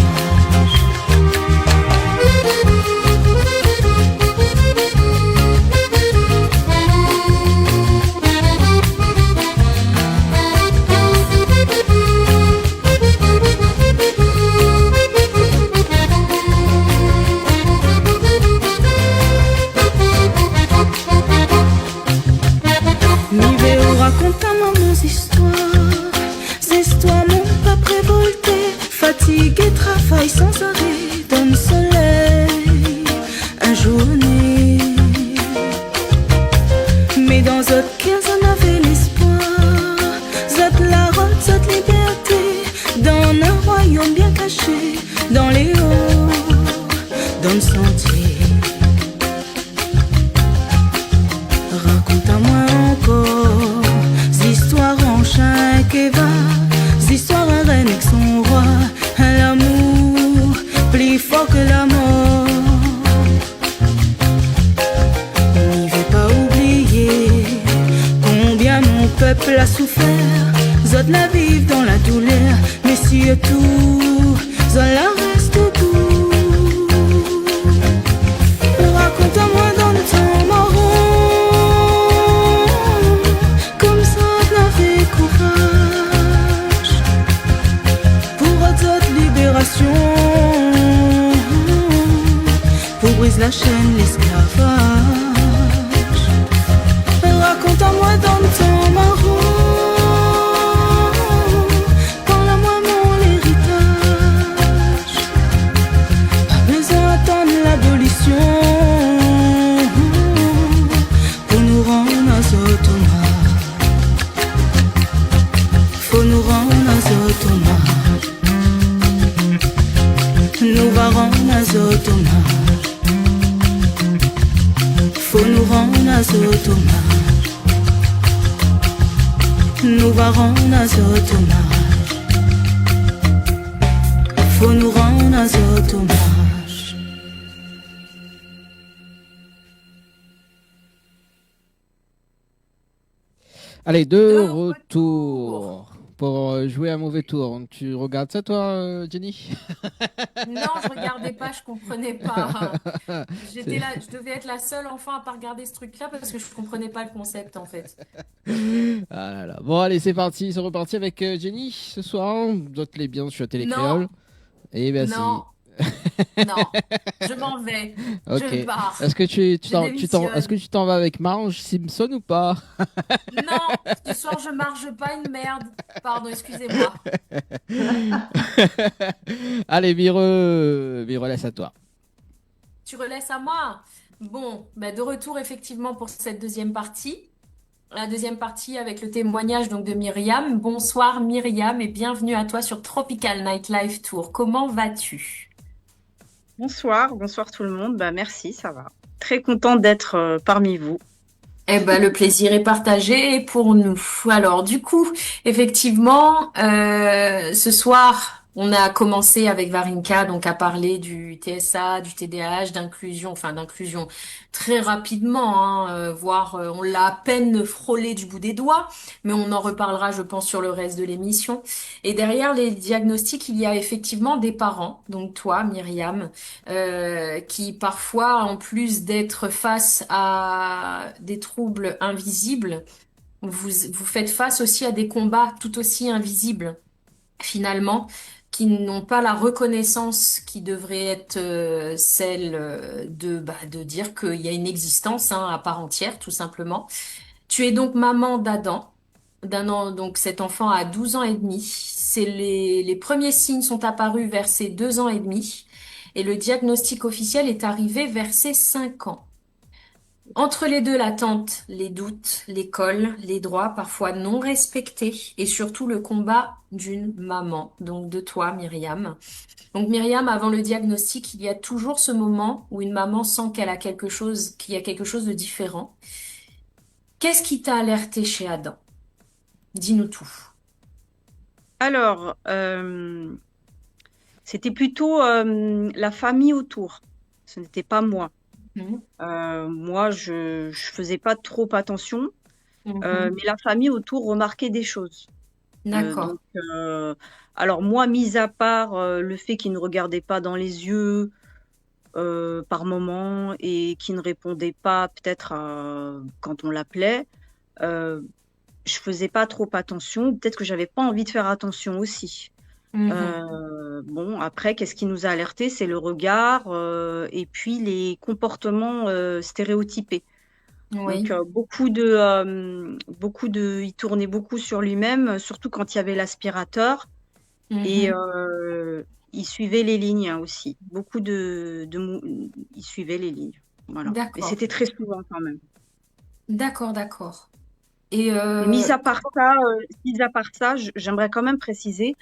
S4: Raconte-moi mon histoire, c'est histoire mon peuple révolté, fatigué, travaille sans arrêt dans le soleil, un journée. Mais dans autres 15 on avait l'espoir, zot la route, zot liberté, dans un royaume bien caché, dans les hauts, dans le sentier. Raconte-moi encore l'histoire en chien qui va, l'histoire en reine avec son roi, l'amour plus fort que la mort. N'y vais pas oublier combien mon peuple a souffert, zot la vivent dans la douleur, mais si tout, zot la reste tout. Raconte-moi dans le temps marron, comme ça n'avait courage pour notre libération, pour briser la chaîne l'esclavage. Raconte-moi dans le temps marron, parle-moi mon héritage. Pas besoin d'attendre l'abolition pour nous rendre autonomes. Faut nous rendre autonomes. Nous va rendre autonomes. Faut nous rendre autonomes. Nous va rendre autonomes. faut nous rendre un autre hommage.
S1: Allez, de
S2: De
S1: retour pour jouer un mauvais tour. Tu regardes ça, toi, Jenny?
S2: Non, je regardais pas, je comprenais pas. J'étais là, je devais être la seule enfant à pas regarder ce truc-là parce que je comprenais pas le concept en fait.
S1: Ah là là. Bon, allez, c'est parti. C'est reparti avec Jenny ce soir. Dote-les bien sur
S2: Non,
S1: Télécréole. Et bien, si.
S2: non, non. Je m'en vais.
S1: Ok.
S2: Je pars.
S1: Est-ce que est-ce que
S2: Je
S1: tu t'en vas avec Marge Simpson ou pas?
S2: Non, ce soir je marche pas une merde. Pardon, excusez-moi.
S1: Allez, Mire, laisse à toi.
S2: Tu relaisses à moi. Bon, bah de retour effectivement pour cette deuxième partie. La deuxième partie avec le témoignage donc de Myriam. Bonsoir Myriam et bienvenue à toi sur Tropical Nightlife Tour. Comment vas-tu?
S5: Bonsoir tout le monde. Bah merci, ça va. Très contente d'être parmi vous.
S2: Eh ben, le plaisir est partagé pour nous. Alors, du coup, effectivement, ce soir, on a commencé avec Varinka, donc à parler du TSA, du TDAH, d'inclusion très rapidement, hein, voire on l'a à peine frôlé du bout des doigts, mais on en reparlera, je pense, sur le reste de l'émission. Et derrière les diagnostics, il y a effectivement des parents, donc toi, Myriam, qui parfois, en plus d'être face à des troubles invisibles, vous faites face aussi à des combats tout aussi invisibles, finalement, qui n'ont pas la reconnaissance qui devrait être celle de dire qu'il y a une existence hein, à part entière, tout simplement. Tu es donc maman d'Adam. D'un an, donc cet enfant a 12 ans et demi. Les premiers signes sont apparus vers ses 2 ans et demi et le diagnostic officiel est arrivé vers ses 5 ans. Entre les deux, l'attente, les doutes, l'école, les droits parfois non respectés et surtout le combat d'une maman, donc de toi, Myriam. Donc Myriam, avant le diagnostic, il y a toujours ce moment où une maman sent qu'il y a quelque chose de différent. Qu'est-ce qui t'a alerté chez Adam? Dis-nous tout.
S5: Alors, c'était plutôt la famille autour. Ce n'était pas moi.
S2: Mhm.
S5: Moi, je faisais pas trop attention,
S2: Mhm.
S5: mais la famille autour remarquait des choses.
S2: D'accord.
S5: Donc, alors moi, mis à part le fait qu'il ne regardait pas dans les yeux par moment et qu'il ne répondait pas peut-être quand on l'appelait, euh, je faisais pas trop attention. Peut-être que j'avais pas envie de faire attention aussi.
S2: Mhm.
S5: Bon, après, qu'est-ce qui nous a alertés? C'est le regard et puis les comportements stéréotypés.
S2: Oui.
S5: Donc, il tournait beaucoup sur lui-même, surtout quand il y avait l'aspirateur. Et
S2: Mhm.
S5: il suivait les lignes hein, aussi. Il suivait les lignes. Voilà. Et
S2: D'accord.
S5: c'était très souvent quand même.
S2: D'accord, d'accord. Et
S5: Et mis à part ça, j'aimerais quand même préciser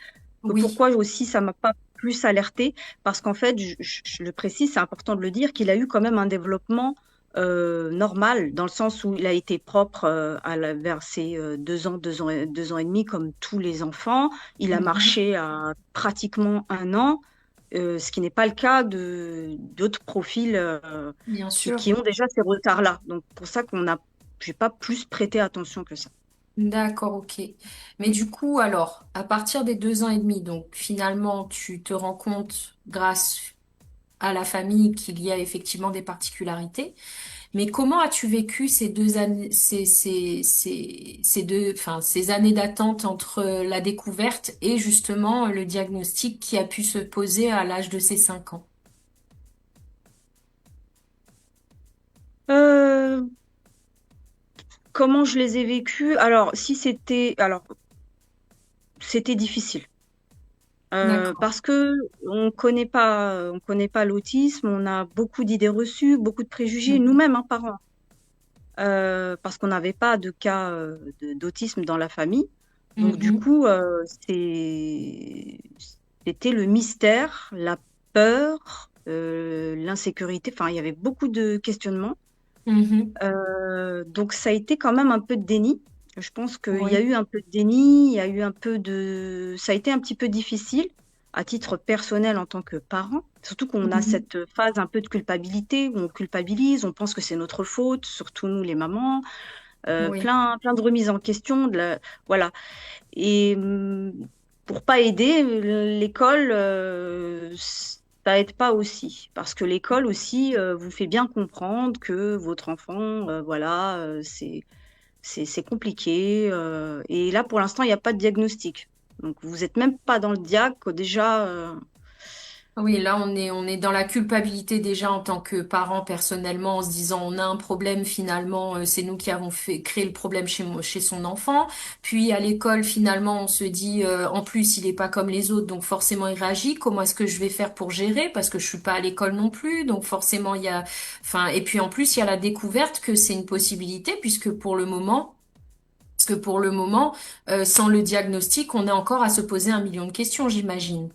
S5: que
S2: oui.
S5: pourquoi aussi ça m'a pas plus alertée, parce qu'en fait, je le précise, c'est important de le dire, qu'il a eu quand même un développement normal, dans le sens où il a été propre vers ses 2 ans, 2 ans et demi, comme tous les enfants. Il a
S2: Mhm.
S5: marché à pratiquement 1 an, ce qui n'est pas le cas d'autres profils
S2: Bien
S5: qui
S2: sûr.
S5: ont déjà ces retards-là. Donc, pour ça j'ai pas plus prêté attention que ça.
S2: D'accord, ok. Mais du coup, alors, à partir des 2 ans et demi, donc finalement, tu te rends compte, grâce à la famille, qu'il y a effectivement des particularités. Mais comment as-tu vécu ces 2 années, ces années d'attente entre la découverte et justement le diagnostic qui a pu se poser à l'âge de ces 5 ans?
S5: Euh, Comment je les ai vécus? Alors, c'était difficile.
S2: D'accord.
S5: Parce que on connaît pas l'autisme, on a beaucoup d'idées reçues, beaucoup de préjugés,
S2: Mhm.
S5: nous-mêmes, hein, parents, parce qu'on n'avait pas de cas d'autisme dans la famille. Donc, du
S2: Mhm.
S5: coup, c'était le mystère, la peur, l'insécurité. Enfin, il y avait beaucoup de questionnements.
S2: Mhm.
S5: Donc, ça a été quand même un peu de déni. Je pense qu'il y a
S2: Oui.
S5: eu un peu de déni, il y a eu ça a été un petit peu difficile. à titre personnel en tant que parent, surtout qu'on a
S2: Mhm.
S5: cette phase un peu de culpabilité où on culpabilise, on pense que c'est notre faute, surtout nous les mamans,
S2: Oui.
S5: plein de remises en question, voilà. Et pour pas aider, l'école, ça aide pas aussi, parce que l'école aussi vous fait bien comprendre que votre enfant, voilà, c'est compliqué. Et là, pour l'instant, il n'y a pas de diagnostic. Donc, vous n'êtes même pas dans le diag, quoi, déjà.
S2: Oui, là, on est dans la culpabilité déjà en tant que parent personnellement en se disant on a un problème finalement, c'est nous qui avons créé le problème chez son enfant. Puis à l'école, finalement, on se dit en plus, il est pas comme les autres, donc forcément il réagit. Comment est-ce que je vais faire pour gérer? Parce que je suis pas à l'école non plus, donc forcément enfin, et puis en plus, il y a la découverte que c'est une possibilité puisque pour le moment, sans le diagnostic, on est encore à se poser 1 million de questions, j'imagine.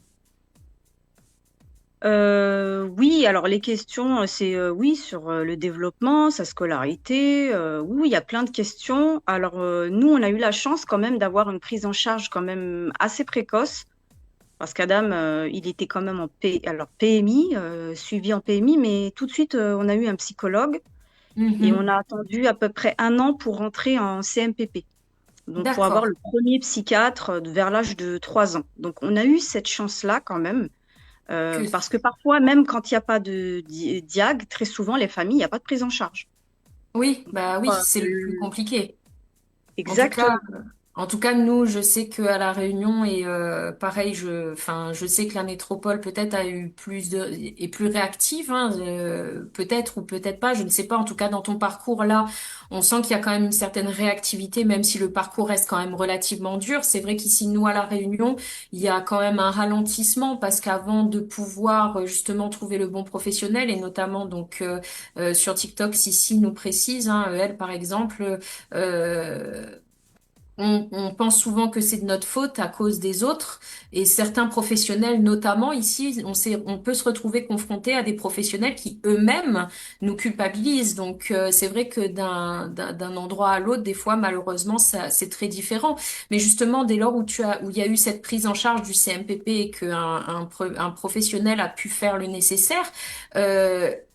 S5: Oui, alors les questions, c'est oui, sur le développement, sa scolarité. Oui, il y a plein de questions. Alors, nous, on a eu la chance quand même d'avoir une prise en charge quand même assez précoce. Parce qu'Adam, il était quand même alors PMI, suivi en PMI, mais tout de suite, on a eu un psychologue et on
S2: Mhm.
S5: a attendu à peu près 1 an pour rentrer en CMPP. Donc, pour avoir
S2: D'accord.
S5: le premier psychiatre vers l'âge de 3 ans. Donc, on a eu cette chance-là quand même,
S2: Que
S5: parce que parfois, même quand il n'y a pas de diag, très souvent, les familles, il n'y a pas de prise en charge.
S2: Oui, bah oui,
S5: Euh,
S2: c'est le plus compliqué. En tout cas,
S5: Exactement.
S2: nous, je sais qu'à La Réunion et pareil, enfin, je sais que la métropole peut-être a eu est plus réactive, hein, peut-être ou peut-être pas, je ne sais pas. En tout cas, dans ton parcours là, on sent qu'il y a quand même une certaine réactivité, même si le parcours reste quand même relativement dur. C'est vrai qu'ici, nous, à La Réunion, il y a quand même un ralentissement parce qu'avant de pouvoir justement trouver le bon professionnel et notamment donc sur TikTok, Sissi nous précise, hein, elle par exemple. Euh, on pense souvent que c'est de notre faute à cause des autres et certains professionnels, notamment ici, on peut se retrouver confronté à des professionnels qui eux-mêmes nous culpabilisent. Donc c'est vrai que d'un endroit à l'autre, des fois malheureusement, ça c'est très différent. Mais justement, dès lors où il y a eu cette prise en charge du CMPP et un professionnel a pu faire le nécessaire.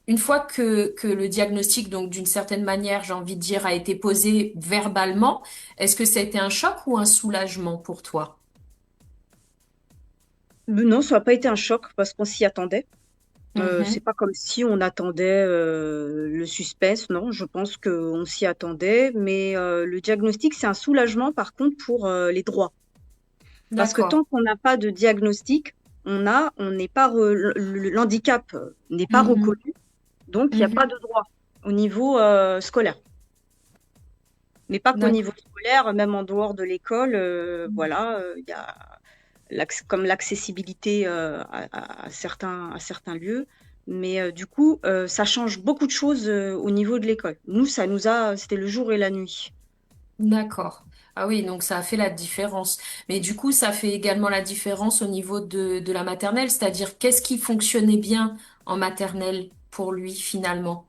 S2: Une fois que le diagnostic, donc d'une certaine manière, j'ai envie de dire, a été posé verbalement, est-ce que ça a été un choc ou un soulagement pour toi?
S5: Non, ça n'a pas été un choc parce qu'on s'y attendait. C'est
S2: Mhm.
S5: pas comme si on attendait le suspense, non, je pense qu'on s'y attendait, mais le diagnostic, c'est un soulagement par contre pour les droits. Parce que
S2: D'accord.
S5: tant qu'on n'a pas de diagnostic, on n'est pas l'handicap n'est pas
S2: Mhm.
S5: reconnu, donc il n'y a pas
S2: Mhm.
S5: de droit au niveau scolaire. Mais pas qu'au niveau
S2: D'accord.
S5: scolaire, même en dehors de l'école, voilà, il y a comme l'accessibilité à certains lieux. Mais du coup, ça change beaucoup de choses au niveau de l'école. Nous, c'était le jour et la nuit.
S2: D'accord. Ah oui, donc ça a fait la différence. Mais du coup, ça fait également la différence au niveau de la maternelle, c'est-à-dire qu'est-ce qui fonctionnait bien en maternelle pour lui finalement?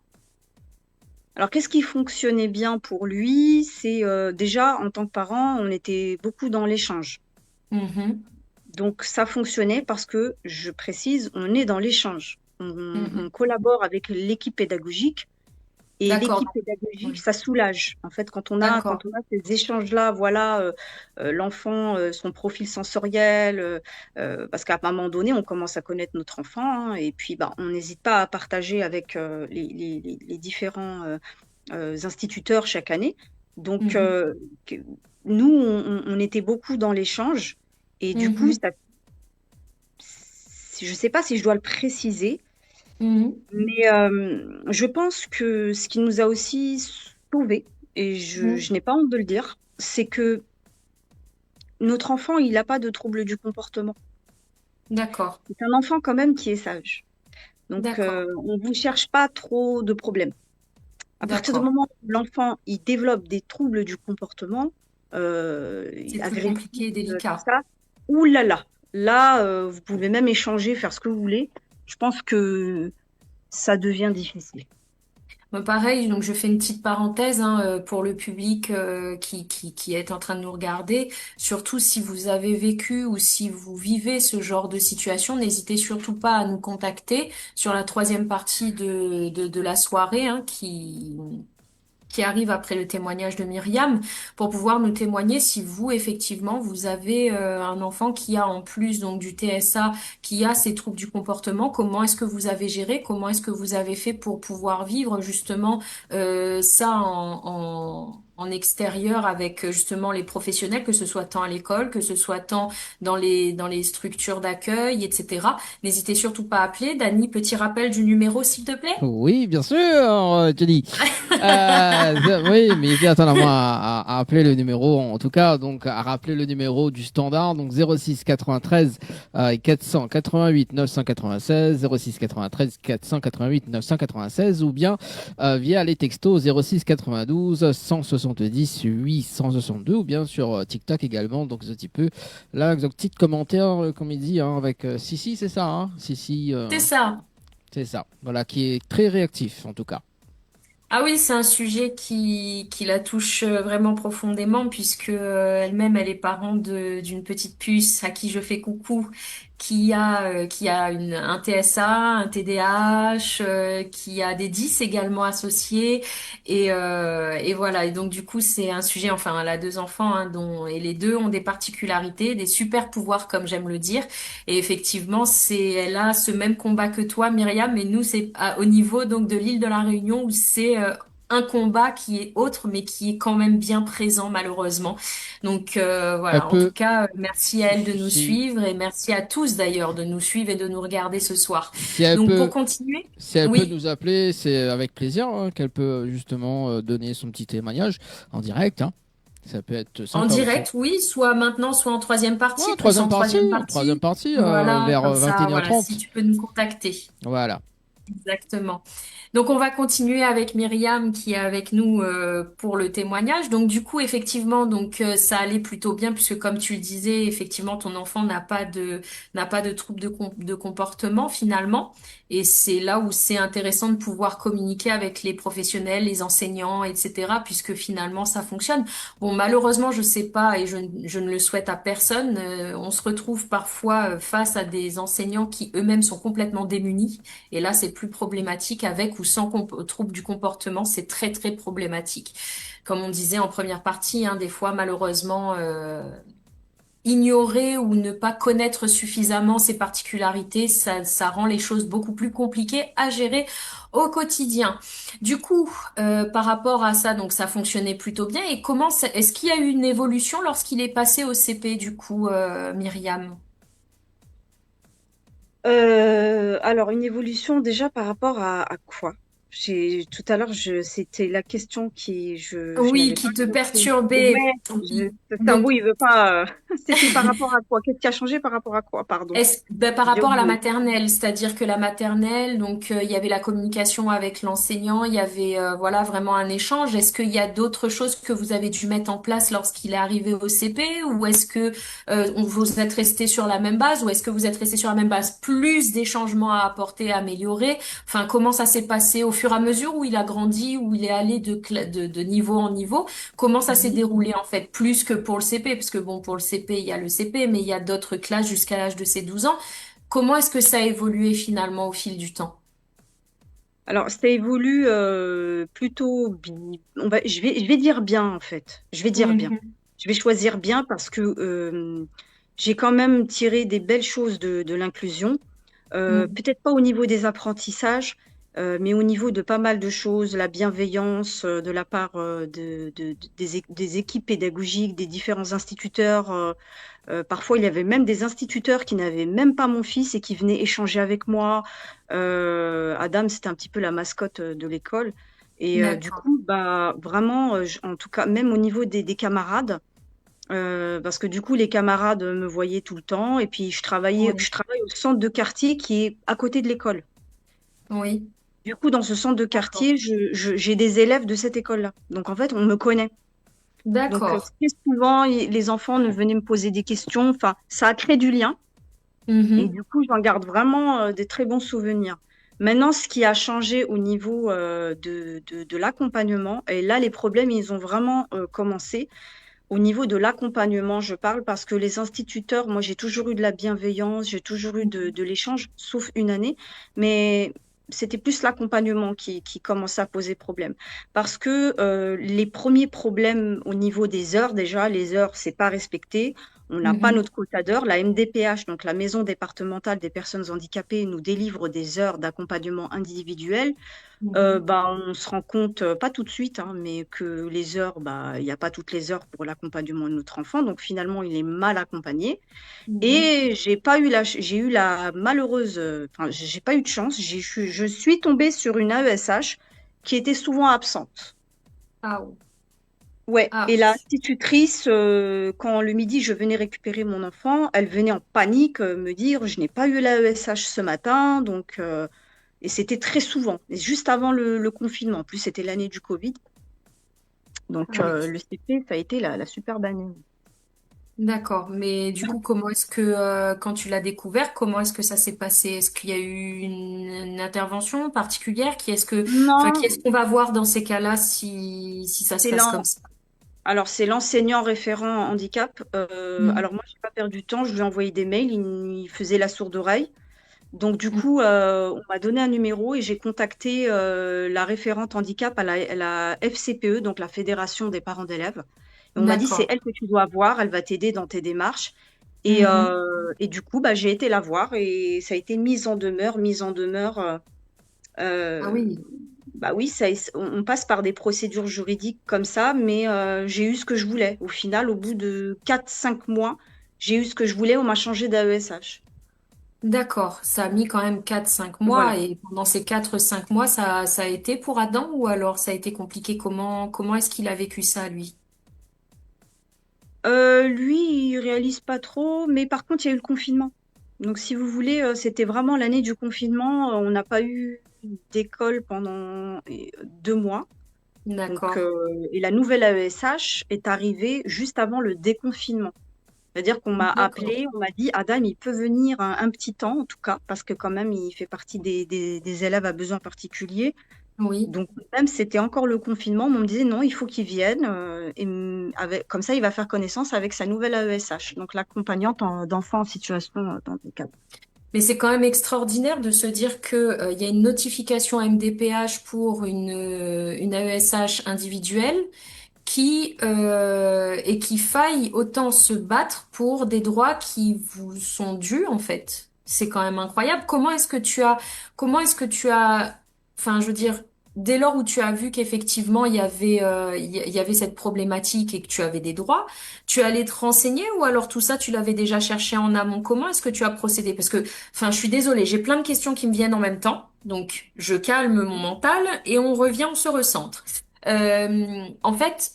S5: Alors, qu'est-ce qui fonctionnait bien pour lui? C'est déjà, en tant que parent, on était beaucoup dans l'échange.
S2: Mhm.
S5: Donc, ça fonctionnait parce que, je précise, on est dans l'échange. On
S2: Mhm.
S5: collabore avec l'équipe pédagogique. Et
S2: D'accord.
S5: l'équipe
S2: Donc,
S5: pédagogique,
S2: oui.
S5: ça soulage. En fait,
S2: D'accord.
S5: quand on a ces échanges-là, voilà, l'enfant, son profil sensoriel, parce qu'à un moment donné, on commence à connaître notre enfant, hein, et puis bah, on n'hésite pas à partager avec les différents instituteurs chaque année. Donc,
S2: Mhm.
S5: que- nous, on était beaucoup dans l'échange, et du coup,
S2: Mhm.
S5: je ne sais pas si je dois le préciser,
S2: Mhm.
S5: mais je pense que ce qui nous a aussi sauvés, et
S2: Mhm.
S5: je n'ai pas honte de le dire, c'est que notre enfant, il n'a pas de trouble du comportement.
S2: D'accord.
S5: C'est un enfant quand même qui est sage. Donc,
S2: D'accord.
S5: on ne vous cherche pas trop de problèmes. À partir du
S2: D'accord.
S5: moment où l'enfant, il développe des troubles du comportement,
S2: C'est plus
S5: agressifs,
S2: compliqué et
S5: tout
S2: délicat.
S5: ça, ouh là là, là, vous pouvez même échanger, faire ce que vous voulez. Je pense que ça devient difficile.
S2: Pareil, donc je fais une petite parenthèse hein, pour le public qui est en train de nous regarder. Surtout si vous avez vécu ou si vous vivez ce genre de situation, n'hésitez surtout pas à nous contacter sur la troisième partie de la soirée hein, qui arrive après le témoignage de Myriam, pour pouvoir nous témoigner si vous, effectivement, vous avez un enfant qui a en plus donc du TSA, qui a ces troubles du comportement, comment est-ce que vous avez géré, comment est-ce que vous avez fait pour pouvoir vivre justement ça en extérieur avec justement les professionnels, que ce soit tant à l'école, que ce soit tant dans les structures d'accueil, etc. N'hésitez surtout pas à appeler. Dani, petit rappel du numéro, s'il te plaît.
S1: Oui, bien sûr, Jenny. Oui, mais bien attends, moi à appeler le numéro, en tout cas, donc à rappeler le numéro du standard, donc 06 93 488 996, 06 93 488 996, ou bien via les textos 06 92 170 862, ou bien sur TikTok également, donc un petit peu là, un petit commentaire, comme il dit, hein, avec Sissi, c'est ça, hein, Sissi.
S2: C'est ça.
S1: C'est ça, voilà, qui est très réactif en tout cas.
S2: Ah oui, c'est un sujet qui la touche vraiment profondément puisque elle-même, elle est parent d'une petite puce à qui je fais coucou, qui a un TSA, un TDAH, qui a des 10 également associés et voilà. Et donc du coup, c'est un sujet. Enfin, elle a deux enfants hein, et les deux ont des particularités, des super pouvoirs comme j'aime le dire. Et effectivement, elle a ce même combat que toi, Myriam, mais nous, c'est au niveau donc de l'île de la Réunion où c'est un combat qui est autre, mais qui est quand même bien présent malheureusement. Donc
S1: Elle
S2: voilà, en tout
S1: peut,
S2: cas, merci à elle de nous
S1: si,
S2: suivre et merci à tous d'ailleurs de nous suivre et de nous regarder ce soir.
S1: si elle
S2: Donc pour
S1: peut,
S2: continuer,
S1: si elle peut
S2: oui,
S1: nous appeler, c'est avec plaisir hein, qu'elle peut justement donner son petit témoignage en direct. Hein. Ça peut être
S2: en
S1: sympa aussi.
S2: direct, oui, soit maintenant, soit en troisième
S1: Ouais,
S2: partie, plus en troisième
S1: troisième
S2: partie.
S1: partie
S2: Voilà,
S1: vers
S2: comme ça, voilà, si
S1: 21h30.
S2: tu peux nous contacter.
S1: Voilà.
S2: Exactement. Donc on va continuer avec Myriam qui est avec nous pour le témoignage. Donc du coup effectivement donc ça allait plutôt bien puisque comme tu le disais effectivement ton enfant n'a pas de trouble de comportement finalement et c'est là où c'est intéressant de pouvoir communiquer avec les professionnels, les enseignants, etc. puisque finalement ça fonctionne. Bon malheureusement je sais pas et je ne le souhaite à personne. On se retrouve parfois face à des enseignants qui eux-mêmes sont complètement démunis. Et là, c'est plus problématique avec ou sans trouble du comportement, c'est très très problématique. Comme on disait en première partie, hein, des fois malheureusement ignorer ou ne pas connaître suffisamment ses particularités, ça rend les choses beaucoup plus compliquées à gérer au quotidien. Du coup, par rapport à ça, donc ça fonctionnait plutôt bien. Et est-ce qu'il y a eu une évolution lorsqu'il est passé au CP, du coup, Myriam?
S5: Alors, une évolution déjà par rapport à quoi? Tout à l'heure, c'était la question je
S2: Oui,
S5: n'avais pas
S2: qui te
S5: compris.
S2: perturbait.
S5: Ouais,
S2: Oui.
S5: le
S2: Donc,
S5: cerveau, il veut pas. C'était par rapport à quoi? Qu'est-ce qui a changé par rapport à quoi? Pardon,
S2: Par
S5: j'ai
S2: rapport à la
S5: oublié.
S2: maternelle, c'est-à-dire que la maternelle, donc il y avait la communication avec l'enseignant, il y avait voilà vraiment un échange. Est-ce qu'il y a d'autres choses que vous avez dû mettre en place lorsqu'il est arrivé au CP, ou est-ce que vous êtes resté sur la même base, ou est-ce que vous êtes resté sur la même base plus des changements à apporter, à améliorer? Enfin, comment ça s'est passé au fur et à mesure où il a grandi, où il est allé de niveau en niveau? Comment ça s'est
S5: Mhm.
S2: déroulé en fait, plus que pour le CP, parce que bon, pour le CP, il y a le CP, mais il y a d'autres classes jusqu'à l'âge de ses 12 ans. Comment est-ce que ça a évolué finalement au fil du temps?
S5: Alors, ça évolue plutôt. Je vais dire bien en fait. Je vais dire bien.
S2: Mhm.
S5: Je vais choisir bien parce que j'ai quand même tiré des belles choses de l'inclusion.
S2: Mhm.
S5: Peut-être pas au niveau des apprentissages, mais au niveau de pas mal de choses, la bienveillance de la part des équipes pédagogiques, des différents instituteurs. Parfois, il y avait même des instituteurs qui n'avaient même pas mon fils et qui venaient échanger avec moi. Adam, c'était un petit peu la mascotte de l'école. Et du
S2: D'accord.
S5: coup, bah, vraiment, en tout cas, même au niveau des camarades, parce que du coup, les camarades me voyaient tout le temps. Et puis,
S2: Oui.
S5: je travaille au centre de quartier qui est à côté de l'école.
S2: Oui.
S5: Du coup, dans ce centre de
S2: D'accord.
S5: quartier, j'ai des élèves de cette école-là. Donc, en fait, on me connaît. Donc,
S2: D'accord.
S5: très souvent, les enfants venaient me poser des questions. Enfin, ça a créé du lien. Et
S2: Mhm.
S5: du coup, j'en garde vraiment des très bons souvenirs. Maintenant, ce qui a changé au niveau de l'accompagnement, et là, les problèmes, ils ont vraiment commencé. Au niveau de l'accompagnement, je parle parce que les instituteurs, moi, j'ai toujours eu de la bienveillance, j'ai toujours eu de l'échange, sauf une année, mais c'était plus l'accompagnement qui commençait à poser problème. Parce que les premiers problèmes au niveau des heures, déjà, les heures, c'est pas respecté. On n'a pas
S2: Mhm.
S5: notre quota d'heures. La MDPH, donc la Maison départementale des personnes handicapées, nous délivre des heures d'accompagnement individuel.
S2: Mhm.
S5: On se rend compte, pas tout de suite, hein, mais que les heures, il n'y a pas toutes les heures pour l'accompagnement de notre enfant. Donc finalement, il est mal accompagné.
S2: Mhm.
S5: Et j'ai eu la malheureuse, enfin, j'ai pas eu de chance. Je suis tombée sur une AESH qui était souvent absente.
S2: Ah, oui.
S5: Ouais.
S2: Ah,
S5: Et l'institutrice, quand le midi, je venais récupérer mon enfant, elle venait en panique me dire, je n'ai pas eu l'AESH ce matin, donc. Et c'était très souvent, et juste avant le confinement. En plus, c'était l'année du Covid. Donc,
S2: ah oui.
S5: le CP, ça a été la superbe année.
S2: D'accord. Mais du coup, comment est-ce que, quand tu l'as découvert, comment est-ce que ça s'est passé? Est-ce qu'il y a eu une intervention particulière? Qui
S5: Non,
S2: est-ce qu'on va voir dans ces cas-là si ça se
S5: c'est
S2: passe comme
S5: l'en-
S2: ça?
S5: alors c'est l'enseignant référent handicap.
S2: Mhm.
S5: Alors moi, j'ai pas perdu de temps. Je lui ai envoyé des mails. Il faisait la sourde oreille. Donc du
S2: Mhm.
S5: coup, on m'a donné un numéro et j'ai contacté la référente handicap à la FCPE, donc la Fédération des parents d'élèves. Et on m'a dit, c'est
S2: D'accord.
S5: elle que tu dois voir. Elle va t'aider dans tes démarches.
S2: Mhm.
S5: Et du coup, j'ai été la voir et ça a été mise en demeure, mise en demeure.
S2: Ah
S5: euh,
S2: oui.
S5: Bah oui, on passe par des procédures juridiques comme ça, mais j'ai eu ce que je voulais. Au final, au bout de 4 5 mois, j'ai eu ce que je voulais, on m'a changé d'AESH.
S2: D'accord. Ça a mis quand même 4 5 mois
S5: Voilà.
S2: et pendant ces 4 5 mois, ça a été pour Adam ou alors ça a été compliqué? Comment est-ce qu'il a vécu ça, lui?
S5: Lui, il réalise pas trop, mais par contre, il y a eu le confinement. Donc, si vous voulez, c'était vraiment l'année du confinement. On n'a pas eu d'école pendant 2 mois. Donc,
S2: D'accord.
S5: et la nouvelle AESH est arrivée juste avant le déconfinement. C'est-à-dire qu'on m'a
S2: D'accord.
S5: appelé, on m'a dit, Adam, il peut venir un petit temps, en tout cas, parce que quand même, il fait partie des élèves à besoins particuliers.
S2: Oui.
S5: Donc, même si c'était encore le confinement, mais on me disait, non, il faut qu'il vienne. Comme ça, il va faire connaissance avec sa nouvelle AESH, donc l'accompagnante d'enfants en situation d'handicap.
S2: Mais c'est quand même extraordinaire de se dire que, il y a une notification MDPH pour une AESH individuelle et qui faille autant se battre pour des droits qui vous sont dus en fait. C'est quand même incroyable. Comment est-ce que tu as, enfin, je veux dire, dès lors où tu as vu qu'effectivement il y avait cette problématique et que tu avais des droits, tu allais te renseigner ou alors tout ça tu l'avais déjà cherché en amont? Comment est-ce que tu as procédé? Parce que, enfin, je suis désolée, j'ai plein de questions qui me viennent en même temps. Donc, je calme mon mental et on revient, on se recentre. En fait,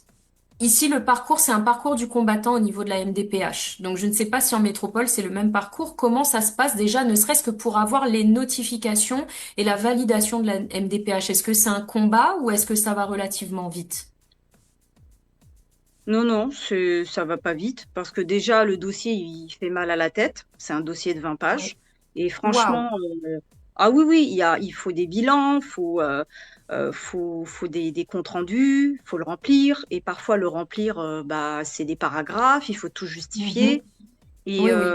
S2: ici, le parcours, c'est un parcours du combattant au niveau de la MDPH. Donc, je ne sais pas si en métropole, c'est le même parcours. Comment ça se passe déjà, ne serait-ce que pour avoir les notifications et la validation de la MDPH? Est-ce que c'est un combat ou est-ce que ça va relativement vite?
S5: Non, non, ça va pas vite, parce que déjà, le dossier, il fait mal à la tête. C'est un dossier de 20
S2: Ouais.
S5: pages. Et
S2: Waouh.
S5: franchement, ah oui, oui, il faut des bilans, faut des comptes rendus, faut le remplir. Et parfois, le remplir, c'est des paragraphes, il faut tout
S2: Mhm.
S5: justifier. Et
S2: Oui, oui.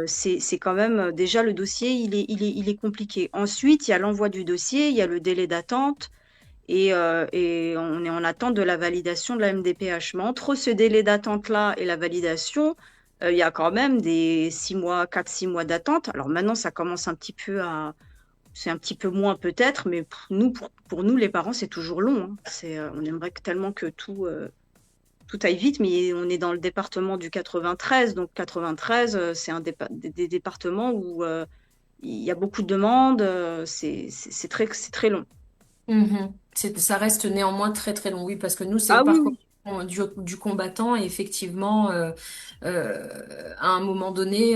S5: c'est quand même, déjà, le dossier, il est compliqué. Ensuite, il y a l'envoi du dossier, il y a le délai d'attente. Et on est en attente de la validation de la MDPH. Mais entre ce délai d'attente-là et la validation, il y a quand même des 6 mois, 4 6 mois d'attente. Alors maintenant, ça commence un petit peu c'est un petit peu moins peut-être, mais pour nous, les parents, c'est toujours long, hein. On aimerait tellement que tout aille vite, mais on est dans le département du 93. Donc 93, c'est des départements où il y a beaucoup de demandes. C'est très long.
S2: Mhm. Ça reste néanmoins très très long, oui, parce que nous, c'est le
S5: Ah oui,
S2: parcours
S5: oui.
S2: du combattant et effectivement, à un moment donné,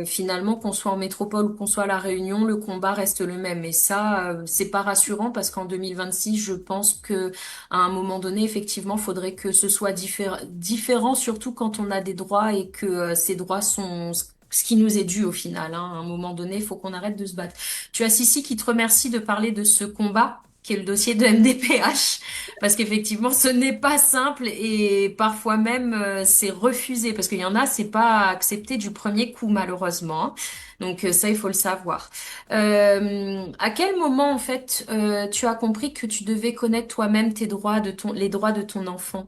S2: finalement, qu'on soit en métropole ou qu'on soit à La Réunion, le combat reste le même. Et ça, c'est pas rassurant parce qu'en 2026, je pense que à un moment donné, effectivement, faudrait que ce soit différent, surtout quand on a des droits et que ces droits sont ce qui nous est dû au final, hein. À un moment donné, il faut qu'on arrête de se battre. Tu as Sissi qui te remercie de parler de ce combat, qui est le dossier de MDPH, parce qu'effectivement, ce n'est pas simple et parfois même c'est refusé, parce qu'il y en a, c'est pas accepté du premier coup, malheureusement, hein. Donc ça, il faut le savoir. À quel moment, en fait, tu as compris que tu devais connaître toi-même tes droits les droits de ton enfant?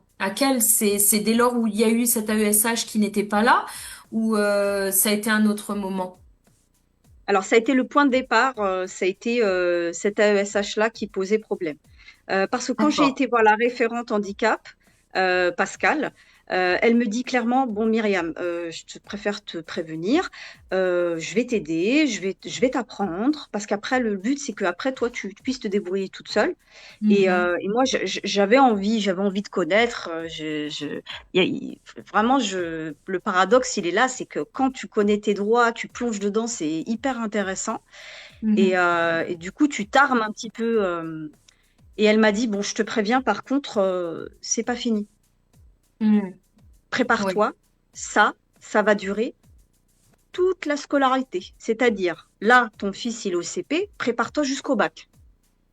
S2: C'est dès lors où il y a eu cet AESH qui n'était pas là, ou ça a été un autre moment?
S5: Alors, ça a été le point de départ, ça a été cet AESH-là qui posait problème. Parce que quand j'ai
S2: D'accord.
S5: été voir la référente handicap, Pascal, elle me dit clairement, bon Myriam, je préfère te prévenir, je vais t'aider, je vais t'apprendre, parce qu'après le but c'est qu'après toi tu puisses te débrouiller toute seule.
S2: Mhm.
S5: Et moi j'avais envie de connaître. Vraiment le paradoxe il est là, c'est que quand tu connais tes droits, tu plonges dedans, c'est hyper intéressant.
S2: Mhm.
S5: Et du coup tu t'armes un petit peu. Et elle m'a dit, bon, je te préviens, par contre, c'est pas fini.
S2: Mhm. Oui.
S5: Prépare-toi, ça va durer toute la scolarité. C'est-à-dire, là, ton fils, il est au CP, prépare-toi jusqu'au bac.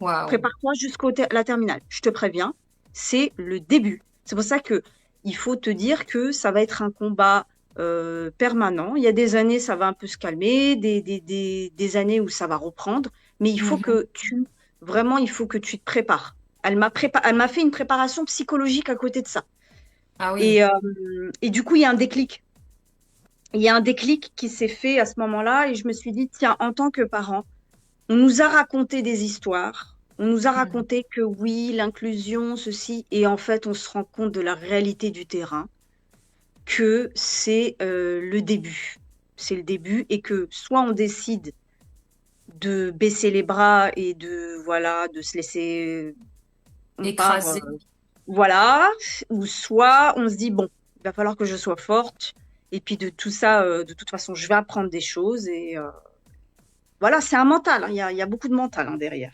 S2: Waouh.
S5: Prépare-toi jusqu'au la terminale. Je te préviens, c'est le début. C'est pour ça que il faut te dire que ça va être un combat permanent. Il y a des années, ça va un peu se calmer, des années où ça va reprendre, mais
S2: Mhm.
S5: vraiment, il faut que tu te prépares. Elle m'a fait une préparation psychologique à côté de ça.
S2: Ah oui.
S5: Et, et du coup, il y a un déclic. Il y a un déclic qui s'est fait à ce moment-là et je me suis dit, tiens, en tant que parent, on nous a raconté des histoires, on nous a
S2: Mhm.
S5: raconté que oui, l'inclusion, ceci, et en fait, on se rend compte de la réalité du terrain, que c'est le début. C'est le début et que soit on décide de baisser les bras et voilà, de se laisser, on part,
S2: Écrasé.
S5: voilà, ou soit on se dit, bon, il va falloir que je sois forte, et puis de tout ça, de toute façon, je vais apprendre des choses, et voilà, c'est un mental, hein, il y a beaucoup de mental hein, derrière.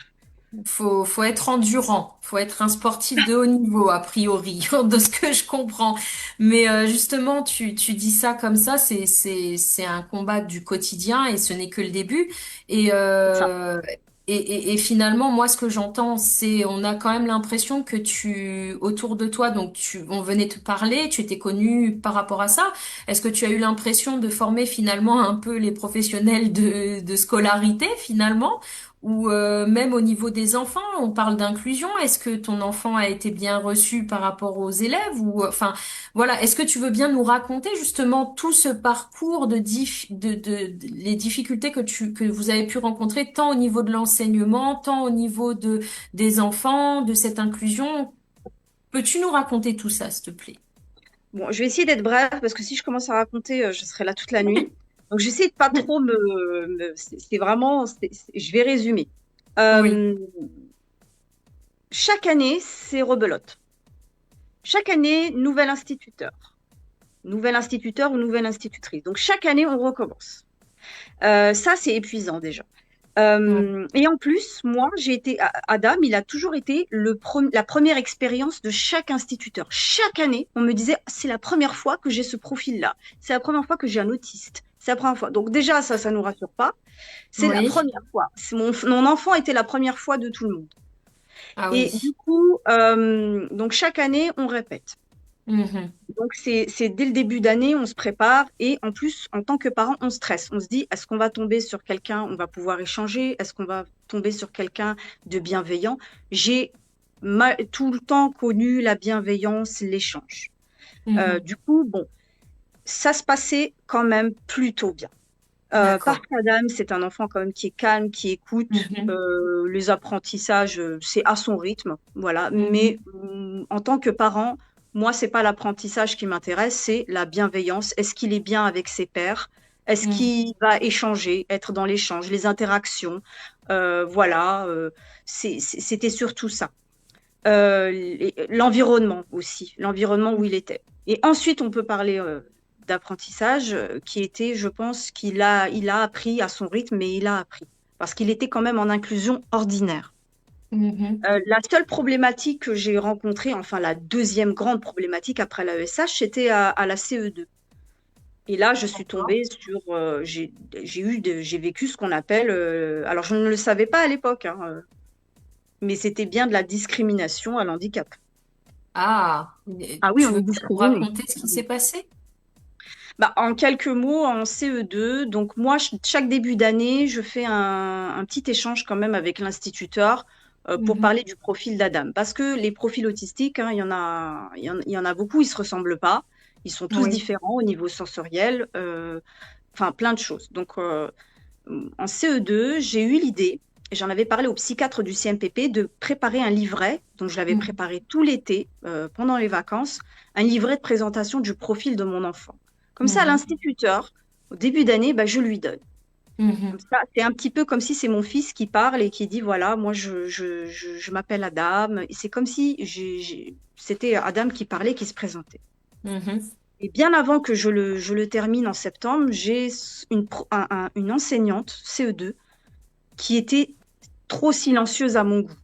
S2: Faut être endurant, faut être un sportif de haut niveau, a priori, de ce que je comprends. Mais justement, tu dis ça comme ça, c'est un combat du quotidien et ce n'est que le début. Et,
S5: C'est ça.
S2: et finalement, moi, ce que j'entends, c'est, on a quand même l'impression que autour de toi, donc on venait te parler, tu étais connu par rapport à ça. Est-ce que tu as eu l'impression de former finalement un peu les professionnels de scolarité finalement? Ou même au niveau des enfants, on parle d'inclusion. Est-ce que ton enfant a été bien reçu par rapport aux élèves ou enfin voilà, est-ce que tu veux bien nous raconter justement tout ce parcours les difficultés que vous avez pu rencontrer tant au niveau de l'enseignement, tant au niveau des enfants, de cette inclusion? Peux-tu nous raconter tout ça, s'il te plaît?
S5: Bon, je vais essayer d'être brève parce que si je commence à raconter, je serai là toute la nuit. Donc, j'essaie de pas trop c'est vraiment, je vais résumer.
S2: Oui.
S5: Euh, Chaque année, c'est rebelote. Chaque année, nouvel instituteur ou nouvelle institutrice. Donc, chaque année, on recommence. Ça, c'est épuisant déjà. Et en plus, moi, Adam, il a toujours été la première expérience de chaque instituteur. Chaque année, on me disait, c'est la première fois que j'ai ce profil-là. C'est la première fois que j'ai un autiste. C'est la première fois. Donc déjà, ça nous rassure pas. C'est la
S2: Oui.
S5: première fois. Mon enfant était la première fois de tout le monde.
S2: Ah
S5: Et
S2: oui.
S5: du coup, donc chaque année, on répète.
S2: Mhm.
S5: Donc, c'est dès le début d'année, on se prépare et en plus, en tant que parent, on stresse. On se dit, est-ce qu'on va tomber sur quelqu'un, on va pouvoir échanger? Est-ce qu'on va tomber sur quelqu'un de bienveillant? J'ai tout le temps connu la bienveillance, l'échange.
S2: Mhm.
S5: Du coup, bon, ça se passait quand même plutôt bien. Parce
S2: D'accord.
S5: qu'Adam, c'est un enfant quand même qui est calme, qui écoute.
S2: Mhm.
S5: Les apprentissages, c'est à son rythme, voilà. Mais
S2: Mhm.
S5: en tant que parent, moi, c'est pas l'apprentissage qui m'intéresse, c'est la bienveillance. Est-ce qu'il est bien avec ses pairs? Est-ce
S2: Mhm.
S5: qu'il va échanger, être dans l'échange, les interactions? Voilà, c'était surtout ça. L'environnement aussi, l'environnement où il était. Et ensuite, on peut parler d'apprentissage qui était, je pense, il a appris à son rythme, mais il a appris. Parce qu'il était quand même en inclusion ordinaire.
S2: Mhm.
S5: La seule problématique que j'ai rencontrée, enfin la deuxième grande problématique après l'AESH, c'était à la CE2. Et là, je suis tombée sur, j'ai vécu ce qu'on appelle, alors je ne le savais pas à l'époque, hein, mais c'était bien de la discrimination à l'handicap.
S2: Ah,
S5: Ah oui,
S2: tu
S5: on
S2: veux
S5: est
S2: bien nous
S5: discriminé.
S2: raconter ce qui s'est passé?
S5: Bah, en quelques mots, en CE2, donc moi, chaque début d'année, je fais un petit échange quand même avec l'instituteur pour
S2: Mhm.
S5: parler du profil d'Adam. Parce que les profils autistiques, hein, il y en a beaucoup, ils se ressemblent pas. Ils sont tous
S2: Oui.
S5: différents au niveau sensoriel, enfin plein de choses. Donc en CE2, j'ai eu l'idée, et j'en avais parlé au psychiatre du CMPP, de préparer un livret, donc je l'avais
S2: Mhm.
S5: préparé tout l'été, pendant les vacances, un livret de présentation du profil de mon enfant. Comme ça,
S2: Mhm.
S5: l'instituteur, au début d'année, bah, je lui donne.
S2: Mhm.
S5: Comme ça, c'est un petit peu comme si c'est mon fils qui parle et qui dit, voilà, moi, je m'appelle Adam. Et c'est comme si c'était Adam qui parlait, qui se présentait.
S2: Mhm.
S5: Et bien avant que je le termine en septembre, j'ai une enseignante CE2 qui était trop silencieuse à mon goût.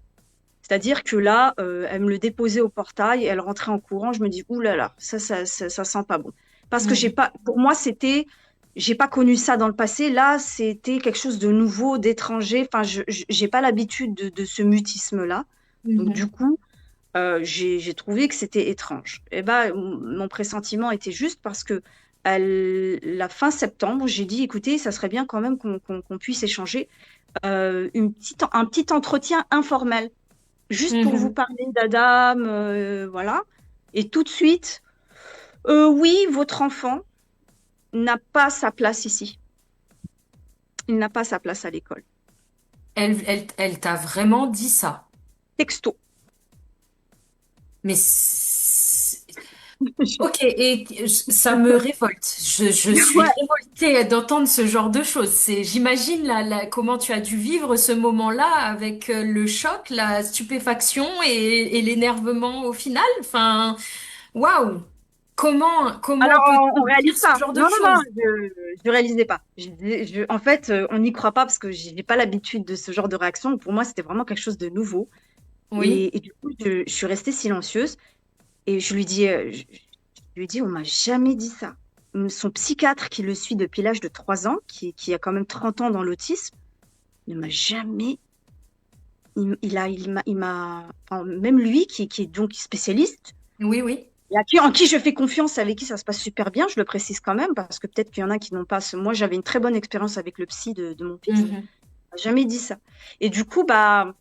S5: C'est-à-dire que là, elle me le déposait au portail, elle rentrait en courant, je me dis, ouh là là, ça sent pas bon. Parce que
S2: Mhm.
S5: pour moi, j'ai pas connu ça dans le passé. Là, c'était quelque chose de nouveau, d'étranger. Enfin, j'ai pas l'habitude de ce mutisme-là. Donc,
S2: Mhm.
S5: du coup, j'ai trouvé que c'était étrange. Et ben, mon pressentiment était juste parce que la fin septembre, j'ai dit, écoutez, ça serait bien quand même qu'on puisse échanger un petit entretien informel, juste pour vous
S2: Mhm.
S5: parler d'Adam, voilà. Et tout de suite, oui, votre enfant n'a pas sa place ici. Il n'a pas sa place à l'école.
S2: Elle t'a vraiment dit ça.
S5: Texto.
S2: Mais ok, et ça me révolte. Je suis
S5: Ouais.
S2: révoltée d'entendre ce genre de choses. J'imagine comment tu as dû vivre ce moment-là avec le choc, la stupéfaction et l'énervement au final. Enfin, waouh! Comment
S5: Alors,
S2: peut-on
S5: on
S2: dire
S5: réalise
S2: ce
S5: pas.
S2: genre de
S5: Non, non, non,
S2: choses?
S5: je réalisais pas. En fait, on n'y croit pas parce que j'ai pas l'habitude de ce genre de réaction. Pour moi, c'était vraiment quelque chose de nouveau.
S2: Oui.
S5: Et du coup, je suis restée silencieuse et je lui dis, on m'a jamais dit ça. Son psychiatre qui le suit depuis l'âge de 3 ans, qui a quand même 30 ans dans l'autisme, ne m'a jamais. Enfin, même lui, qui est donc spécialiste,
S2: Oui, oui.
S5: et en qui je fais confiance, avec qui ça se passe super bien, je le précise quand même, parce que peut-être qu'il y en a qui n'ont pas Moi, j'avais une très bonne expérience avec le psy de mon fils,
S2: Mhm.
S5: il m'a jamais dit ça. Et du coup, bah,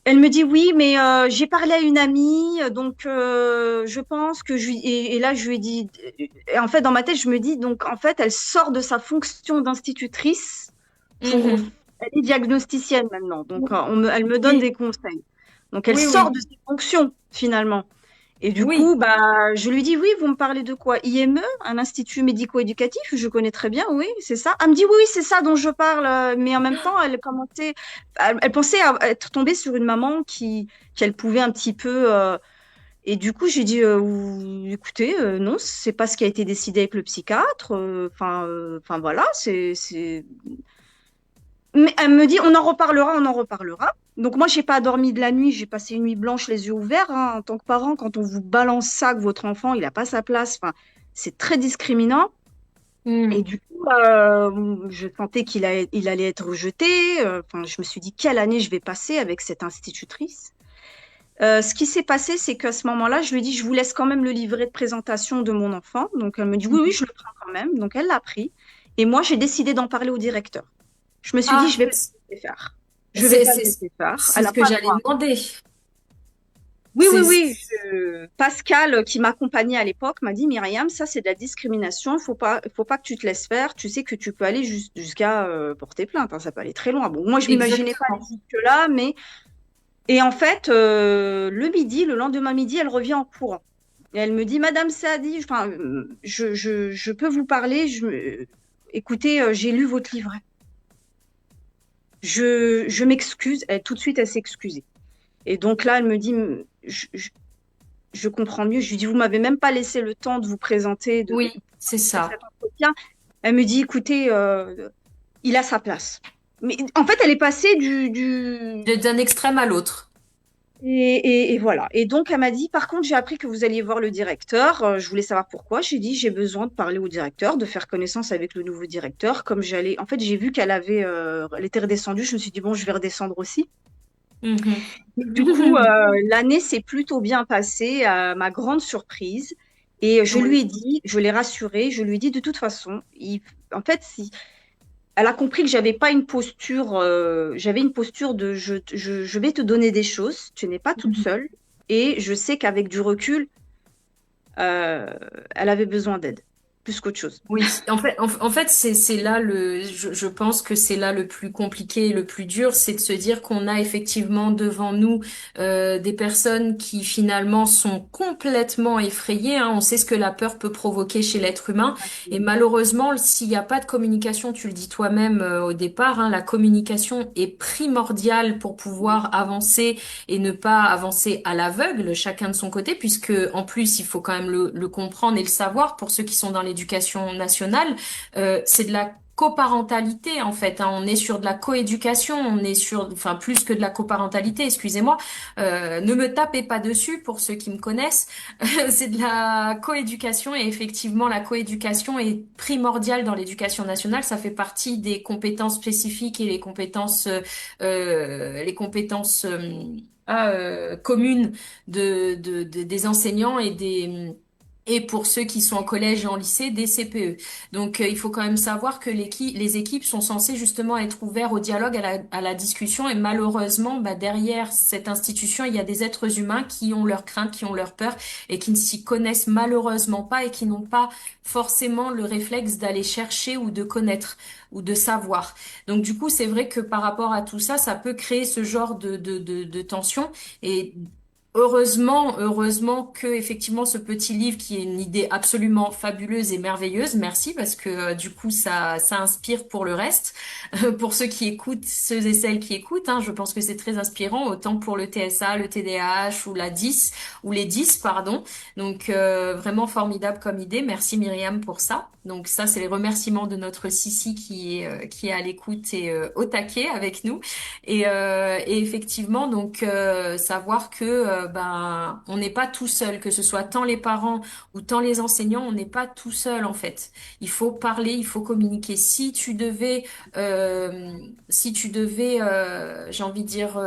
S5: elle me dit oui, mais j'ai parlé à une amie, donc je pense que et là, je lui ai dit. Et en fait, dans ma tête, je me dis, donc en fait, elle sort de sa fonction d'institutrice pour.
S2: Mhm.
S5: Elle est diagnosticienne maintenant, donc elle me donne
S2: Oui,
S5: des conseils. Donc elle
S2: oui,
S5: sort
S2: oui.
S5: de ses fonctions finalement. Et du
S2: Oui.
S5: coup, bah, je lui dis, oui, vous me parlez de quoi? IME, un institut médico-éducatif, je connais très bien, oui, c'est ça. Elle me dit, oui, oui, c'est ça dont je parle, mais en même temps, elle pensait être tombée sur une maman qu'elle pouvait un petit peu. Et du coup, j'ai dit, écoutez, non, c'est pas ce qui a été décidé avec le psychiatre. Enfin, voilà, Mais elle me dit, on en reparlera, on en reparlera. Donc moi, j'ai pas dormi de la nuit, j'ai passé une nuit blanche, les yeux ouverts, hein, en tant que parent. Quand on vous balance ça, que votre enfant, il a pas sa place, enfin, c'est très discriminant. Et
S2: Mhm.
S5: du coup, je sentais il allait être rejeté. Enfin, je me suis dit, quelle année je vais passer avec cette institutrice? Ce qui s'est passé, c'est qu'à ce moment-là, je lui ai dit, je vous laisse quand même le livret de présentation de mon enfant. Donc elle me dit, oui, oui, je le prends quand même. Donc elle l'a pris. Et moi, j'ai décidé d'en parler au directeur. Je me suis dit,
S2: Ah,
S5: je vais pas le laisser faire. Je vais
S2: c'est
S5: pas le
S2: c'est-
S5: laisser faire.
S2: c'est
S5: Elle
S2: ce
S5: n'a
S2: que
S5: pas le
S2: j'allais
S5: droit.
S2: demander.
S5: Oui, oui,
S2: C'est,
S5: oui. Pascal, qui m'accompagnait à l'époque, m'a dit, Myriam, ça, c'est de la discrimination. Faut pas que tu te laisses faire. Tu sais que tu peux aller jusqu'à porter plainte, hein. Ça peut aller très loin. Bon, moi, je m'imaginais pas aller
S2: exactement.
S5: jusque-là, mais. Et en fait, le lendemain midi, elle revient en courant. Et elle me dit, Madame Saadi, enfin, je peux vous parler. Écoutez, j'ai lu votre livret. Je m'excuse. Tout de suite, elle s'est excusée. Et donc là, elle me dit, je comprends mieux. Je lui dis, vous m'avez même pas laissé le temps de vous présenter, de
S2: Oui, c'est
S5: faire
S2: ça.
S5: cet entretien. Elle me dit, écoutez, il a sa place. Mais en fait, elle est passée
S2: D'un extrême à l'autre.
S5: Et voilà. Et donc, elle m'a dit, par contre, j'ai appris que vous alliez voir le directeur. Je voulais savoir pourquoi. J'ai dit, j'ai besoin de parler au directeur, de faire connaissance avec le nouveau directeur. Comme j'allais, en fait, j'ai vu qu'elle avait, elle était redescendue. Je me suis dit, bon, je vais redescendre aussi.
S2: Mhm.
S5: Du coup, l'année s'est plutôt bien passée, à ma grande surprise. Et je
S2: Oui.
S5: lui ai dit, je l'ai rassurée, je lui ai dit, de toute façon, en fait, si, elle a compris que j'avais pas une posture, j'avais une posture de je vais te donner des choses, tu n'es pas toute seule, et je sais qu'avec du recul, elle avait besoin d'aide, plus qu'autre chose.
S2: Oui, en fait, c'est là je pense que c'est là le plus compliqué et le plus dur, c'est de se dire qu'on a effectivement devant nous des personnes qui finalement sont complètement effrayées, hein. On sait ce que la peur peut provoquer chez l'être humain, et malheureusement, s'il n'y a pas de communication, tu le dis toi-même au départ, hein, la communication est primordiale pour pouvoir avancer et ne pas avancer à l'aveugle, chacun de son côté, puisque en plus, il faut quand même le comprendre et le savoir pour ceux qui sont dans l'éducation nationale, c'est de la coparentalité en fait, hein. On est sur de la coéducation, on est sur, enfin plus que de la coparentalité, excusez-moi. Ne me tapez pas dessus pour ceux qui me connaissent. C'est de la coéducation et effectivement la coéducation est primordiale dans l'éducation nationale. Ça fait partie des compétences spécifiques et les compétences communes des enseignants et pour ceux qui sont en collège et en lycée, des CPE. Donc, il faut quand même savoir que les équipes sont censées justement être ouvertes au dialogue, à la discussion. Et malheureusement, bah, derrière cette institution, il y a des êtres humains qui ont leurs craintes, qui ont leurs peurs et qui ne s'y connaissent malheureusement pas et qui n'ont pas forcément le réflexe d'aller chercher ou de connaître ou de savoir. Donc, du coup, c'est vrai que par rapport à tout ça, ça peut créer ce genre de tension. Et heureusement que effectivement ce petit livre qui est une idée absolument fabuleuse et merveilleuse, merci parce que du coup ça inspire pour le reste, pour ceux qui écoutent, ceux et celles qui écoutent, hein, je pense que c'est très inspirant autant pour le TSA, le TDAH ou la 10 ou les 10 pardon. Donc vraiment formidable comme idée, merci Myriam pour ça. Donc ça c'est les remerciements de notre Sissi qui est à l'écoute et au taquet avec nous. Et effectivement, donc savoir que ben on n'est pas tout seul, que ce soit tant les parents ou tant les enseignants, on n'est pas tout seul en fait. Il faut parler, il faut communiquer. Si tu devais, j'ai envie de dire,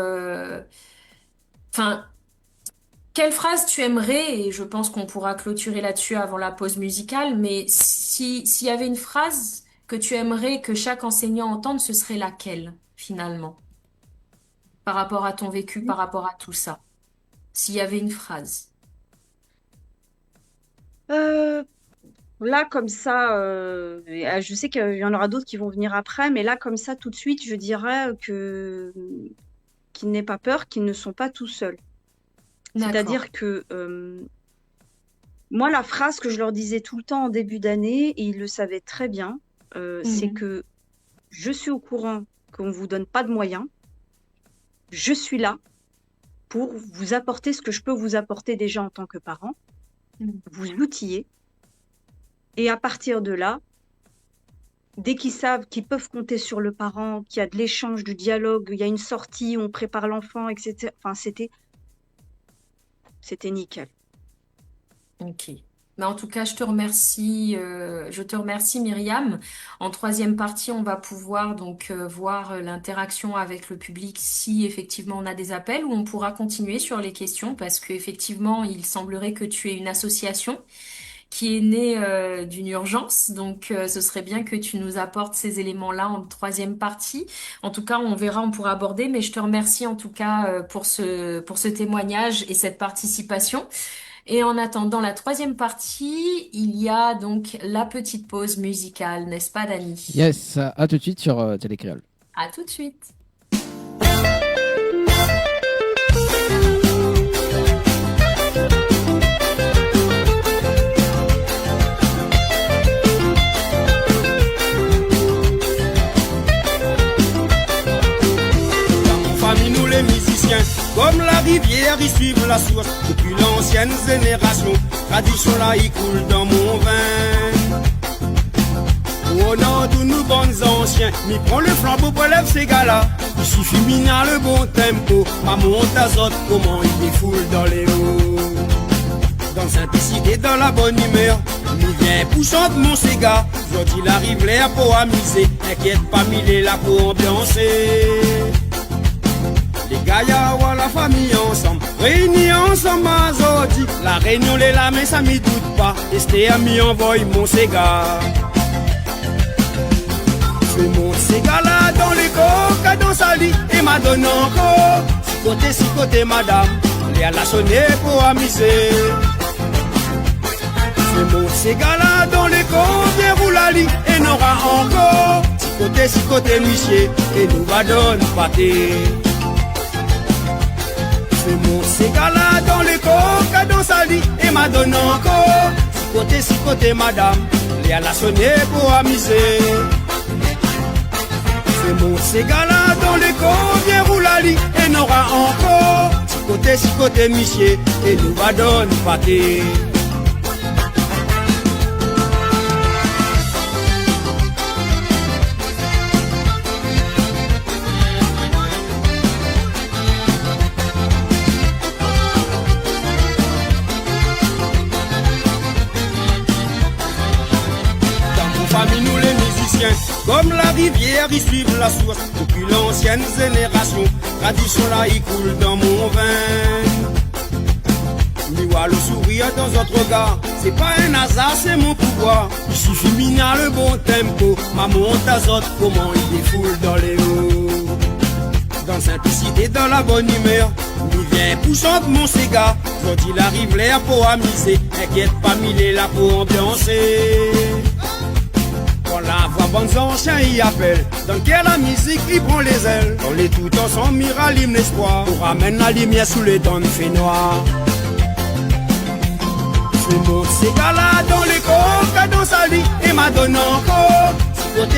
S2: enfin. Quelle phrase tu aimerais, et je pense qu'on pourra clôturer là-dessus avant la pause musicale, mais s'il y avait une phrase que tu aimerais que chaque enseignant entende, ce serait laquelle, finalement, par rapport à ton vécu, par rapport à tout ça? S'il y avait une phrase.
S5: Euh, Là, comme ça, je sais qu'il y en aura d'autres qui vont venir après, mais là, comme ça, tout de suite, je dirais qu'ils n'aient pas peur, qu'ils ne sont pas tout seuls.
S2: D'accord.
S5: C'est-à-dire que moi, la phrase que je leur disais tout le temps en début d'année, et ils le savaient très bien, c'est que je suis au courant qu'on ne vous donne pas de moyens. Je suis là pour vous apporter ce que je peux vous apporter déjà en tant que parent, vous outiller. Et à partir de là, dès qu'ils savent qu'ils peuvent compter sur le parent, qu'il y a de l'échange, du dialogue, il y a une sortie, on prépare l'enfant, etc. Enfin, c'était nickel.
S2: Ok. Mais en tout cas, je te remercie Myriam. En troisième partie, on va pouvoir donc voir l'interaction avec le public si effectivement on a des appels ou on pourra continuer sur les questions parce qu'effectivement, il semblerait que tu aies une association qui est née d'une urgence. Donc, ce serait bien que tu nous apportes ces éléments-là en troisième partie. En tout cas, on verra, on pourra aborder, mais je te remercie en tout cas pour ce témoignage et cette participation. Et en attendant la troisième partie, il y a donc la petite pause musicale, n'est-ce pas, Dani?
S1: Yes, à tout de suite sur Télécréole.
S2: À tout de suite.
S6: Comme la rivière, ils suivent la source depuis l'ancienne génération. Tradition là, il coule dans mon vin. Au nom de nous bons anciens, Mi prend le flambeau pour lève ces gars-là. Il suffit mina le bon tempo. Ma monte azote, comment il défoule dans les hauts. Dans simplicité, dans la bonne humeur. Mi vient poussant de mon Sega. Aujourd'hui il arrive là pour amuser. T'inquiète pas, il est là pour ambiancer. Les gars, y'a la famille ensemble, réunis ensemble à Zodi. La réunion est là, mais ça m'y doute pas. Esté ami envoie mon Sega. Je monte Sega là dans les coques, dans sa lit, et m'a donné encore. Si côté, madame, les à la sonner pour amuser. Je monte Sega là dans les coques, déroule la lit, et n'aura encore. Si côté, monsieur, et nous va donner pâté. Je monte ces gars-là dans les coques, dans sa lit, et m'a donné encore. Si côté, madame, les à la sonner pour amuser. Je monte ces gars-là dans les coques, bien roule la lit, et n'aura encore. Si côté, monsieur, et nous va donner pâté. Nous les musiciens, comme la rivière, ils suivent la source. Depuis l'ancienne génération, tradition là, il coule dans mon vin. Mi vois le sourire dans votre regard, c'est pas un hasard, c'est mon pouvoir. Il suffit mina le bon tempo, ma monte azote, comment il défoule dans les hauts. Dans simplicité, dans la bonne humeur, il vient poussant de mon Sega. Quand il arrive là pour amuser, t'inquiète pas, il est là pour ambiancer. Quand la voix bonnes anciens y appelle, dans lequel la musique y prend les ailes. On les tout ensemble, mi rallume l'espoir, on ramène la lumière sous les dents de fait noir. Je monte ces gars-là dans les coques, dans sa lit, et m'a donné encore.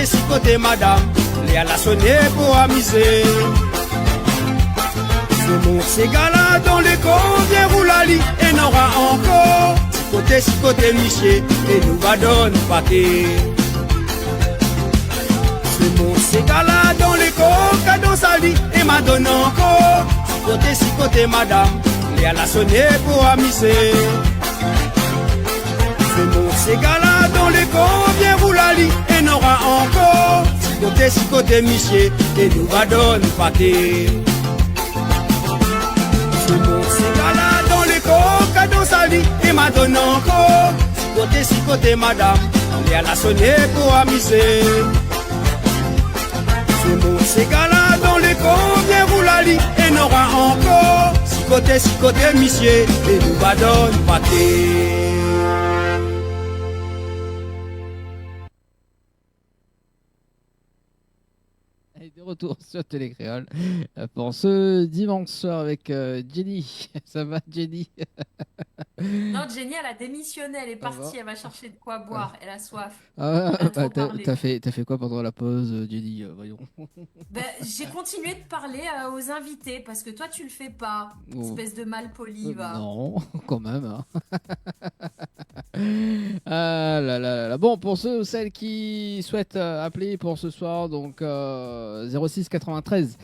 S6: Si côté, madame, les à la sonner pour amuser. Je monte ces gars-là dans les coques, bien roule la lit, et n'aura encore. Si côté, monsieur, et nous va donner pâté. Je monte ces gars-là dans les coques, dans sa lit, et m'a donné encore. Si côté, madame, les à la sonner pour amuser. Je monte ces gars-là dans les coques, bien roule la lit, et n'aura encore. Si côté, monsieur, et nous va donner pâté. Je monte ces gars-là dans les coques, dans sa lit, et m'a donné encore. Si côté, madame, les à la sonner pour amuser. Je monte ces gars-là dans les coques, bien roule la lit, et n'aura encore. Si côté, monsieur, et nous va donner pâté.
S1: Et de retour sur Télécréole pour ce dimanche soir avec Jenny. Ça va, Jenny?
S2: Non, Jenny, elle a démissionné, elle est
S1: Ça va?
S2: partie, elle va chercher de quoi boire, elle a soif.
S1: Ah,
S2: Elle a trop
S1: t'as
S2: parlé.
S1: t'as fait quoi pendant la pause, Jenny? Voyons.
S2: Ben, j'ai continué de parler aux invités parce que toi, tu le fais pas,
S1: Oh.
S2: espèce de malpoli, va.
S1: Non, quand même. Hein. Ah là là là là. Bon, pour ceux ou celles qui souhaitent appeler pour ce soir, donc 06 93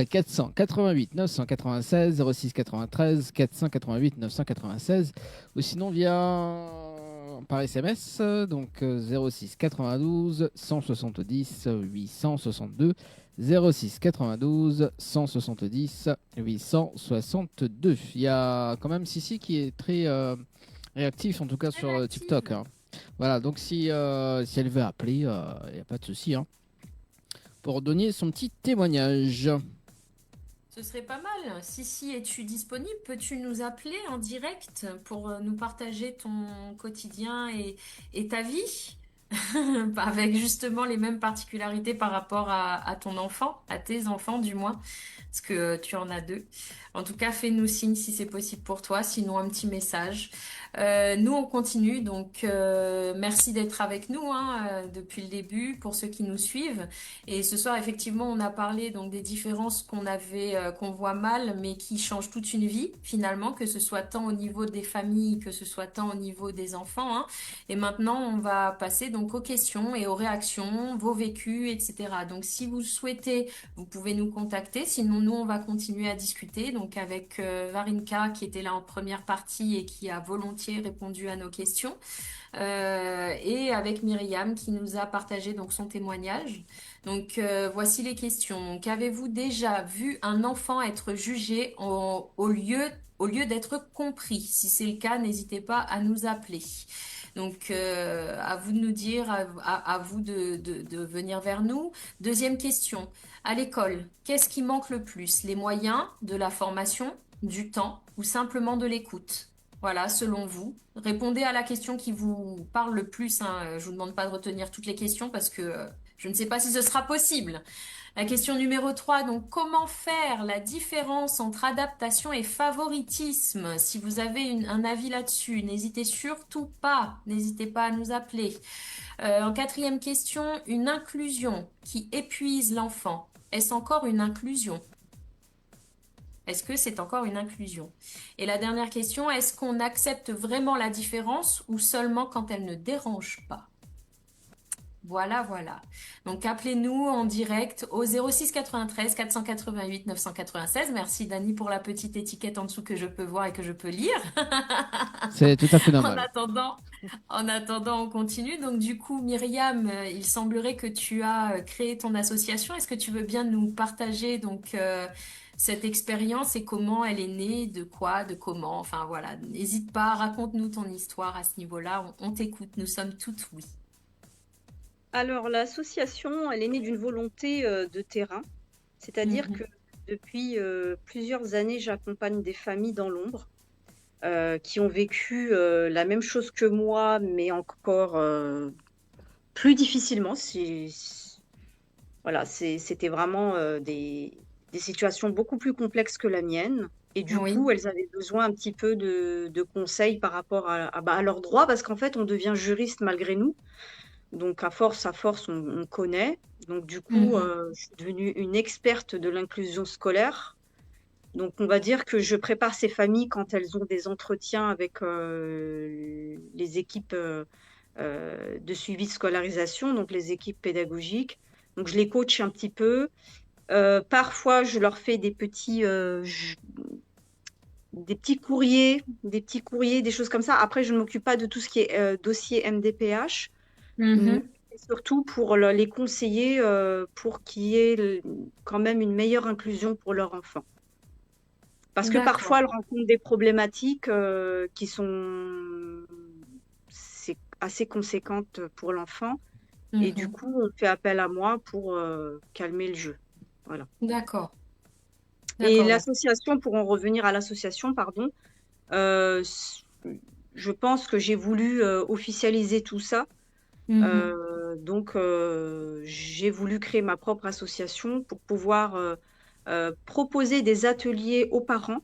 S1: 488 996, 06 93 488 996, ou sinon via par SMS, donc 06 92 170 862. 06 92 170 862. Il y a quand même Sissi qui est très réactif, en tout cas sur
S2: Réactive.
S1: TikTok. Hein. Voilà, donc si elle veut appeler, il n'y a pas de souci. Hein, pour donner son petit témoignage.
S2: Ce serait pas mal. Si, es-tu disponible? Peux-tu nous appeler en direct pour nous partager ton quotidien et ta vie? Avec justement les mêmes particularités par rapport à ton enfant, à tes enfants du moins, parce que tu en as deux. En tout cas, fais-nous signe si c'est possible pour toi, sinon un petit message. Nous, on continue, donc merci d'être avec nous depuis le début, pour ceux qui nous suivent. Et ce soir, effectivement, on a parlé donc des différences qu'on voit mal, mais qui changent toute une vie, finalement, que ce soit tant au niveau des familles, que ce soit tant au niveau des enfants. Hein. Et maintenant, on va passer donc donc aux questions et aux réactions, vos vécus, etc. Donc si vous le souhaitez, vous pouvez nous contacter. Sinon, nous, on va continuer à discuter. Donc avec Varinka qui était là en première partie et qui a volontiers répondu à nos questions. Et avec Myriam qui nous a partagé donc son témoignage. Donc voici les questions. Donc, avez-vous déjà vu un enfant être jugé au lieu d'être compris? Si c'est le cas, n'hésitez pas à nous appeler. Donc à vous de nous dire, à vous de venir vers nous. Deuxième question. À l'école, qu'est-ce qui manque le plus? Les moyens, de la formation, du temps ou simplement de l'écoute? Voilà, selon vous. Répondez à la question qui vous parle le plus, hein. Je vous demande pas de retenir toutes les questions parce que je ne sais pas si ce sera possible. La question numéro 3, donc comment faire la différence entre adaptation et favoritisme? Si vous avez un avis là-dessus, n'hésitez pas à nous appeler. En quatrième question, une inclusion qui épuise l'enfant. Est-ce encore une inclusion? Est-ce que c'est encore une inclusion? Et la dernière question, est-ce qu'on accepte vraiment la différence ou seulement quand elle ne dérange pas? Voilà, voilà. Donc appelez-nous en direct au 06 93 488 996. Merci Dani pour la petite étiquette en dessous que je peux voir et que je peux lire.
S1: C'est tout à fait
S2: En
S1: normal.
S2: attendant, on continue. Donc du coup, Myriam, il semblerait que tu as créé ton association. Est-ce que tu veux bien nous partager donc cette expérience et comment elle est née, de quoi, de comment? Enfin voilà, n'hésite pas, raconte-nous ton histoire à ce niveau-là. On t'écoute, nous sommes toutes oui.
S5: Alors, l'association, elle est née d'une volonté de terrain, c'est-à-dire que depuis plusieurs années, j'accompagne des familles dans l'ombre qui ont vécu la même chose que moi, mais encore plus difficilement. Voilà, c'était vraiment des situations beaucoup plus complexes que la mienne. Et du
S2: Oui.
S5: coup, elles avaient besoin un petit peu de conseils par rapport à leurs droits, parce qu'en fait, on devient juriste malgré nous. Donc, à force, on connaît. Donc, du coup, je suis devenue une experte de l'inclusion scolaire. Donc, on va dire que je prépare ces familles quand elles ont des entretiens avec les équipes de suivi de scolarisation, donc les équipes pédagogiques. Donc, je les coach un petit peu. Parfois, je leur fais des petits courriers, des choses comme ça. Après, je ne m'occupe pas de tout ce qui est dossier MDPH. Mais surtout pour les conseiller pour qu'il y ait quand même une meilleure inclusion pour leur enfant. Parce que
S2: D'accord.
S5: parfois, elles rencontrent des problématiques qui sont assez conséquentes pour l'enfant. Et du coup, on fait appel à moi pour calmer le jeu. Voilà.
S2: D'accord.
S5: Et
S2: D'accord.
S5: l'association, pour en revenir à l'association, pardon, je pense que j'ai voulu officialiser tout ça. Donc, j'ai voulu créer ma propre association pour pouvoir proposer des ateliers aux parents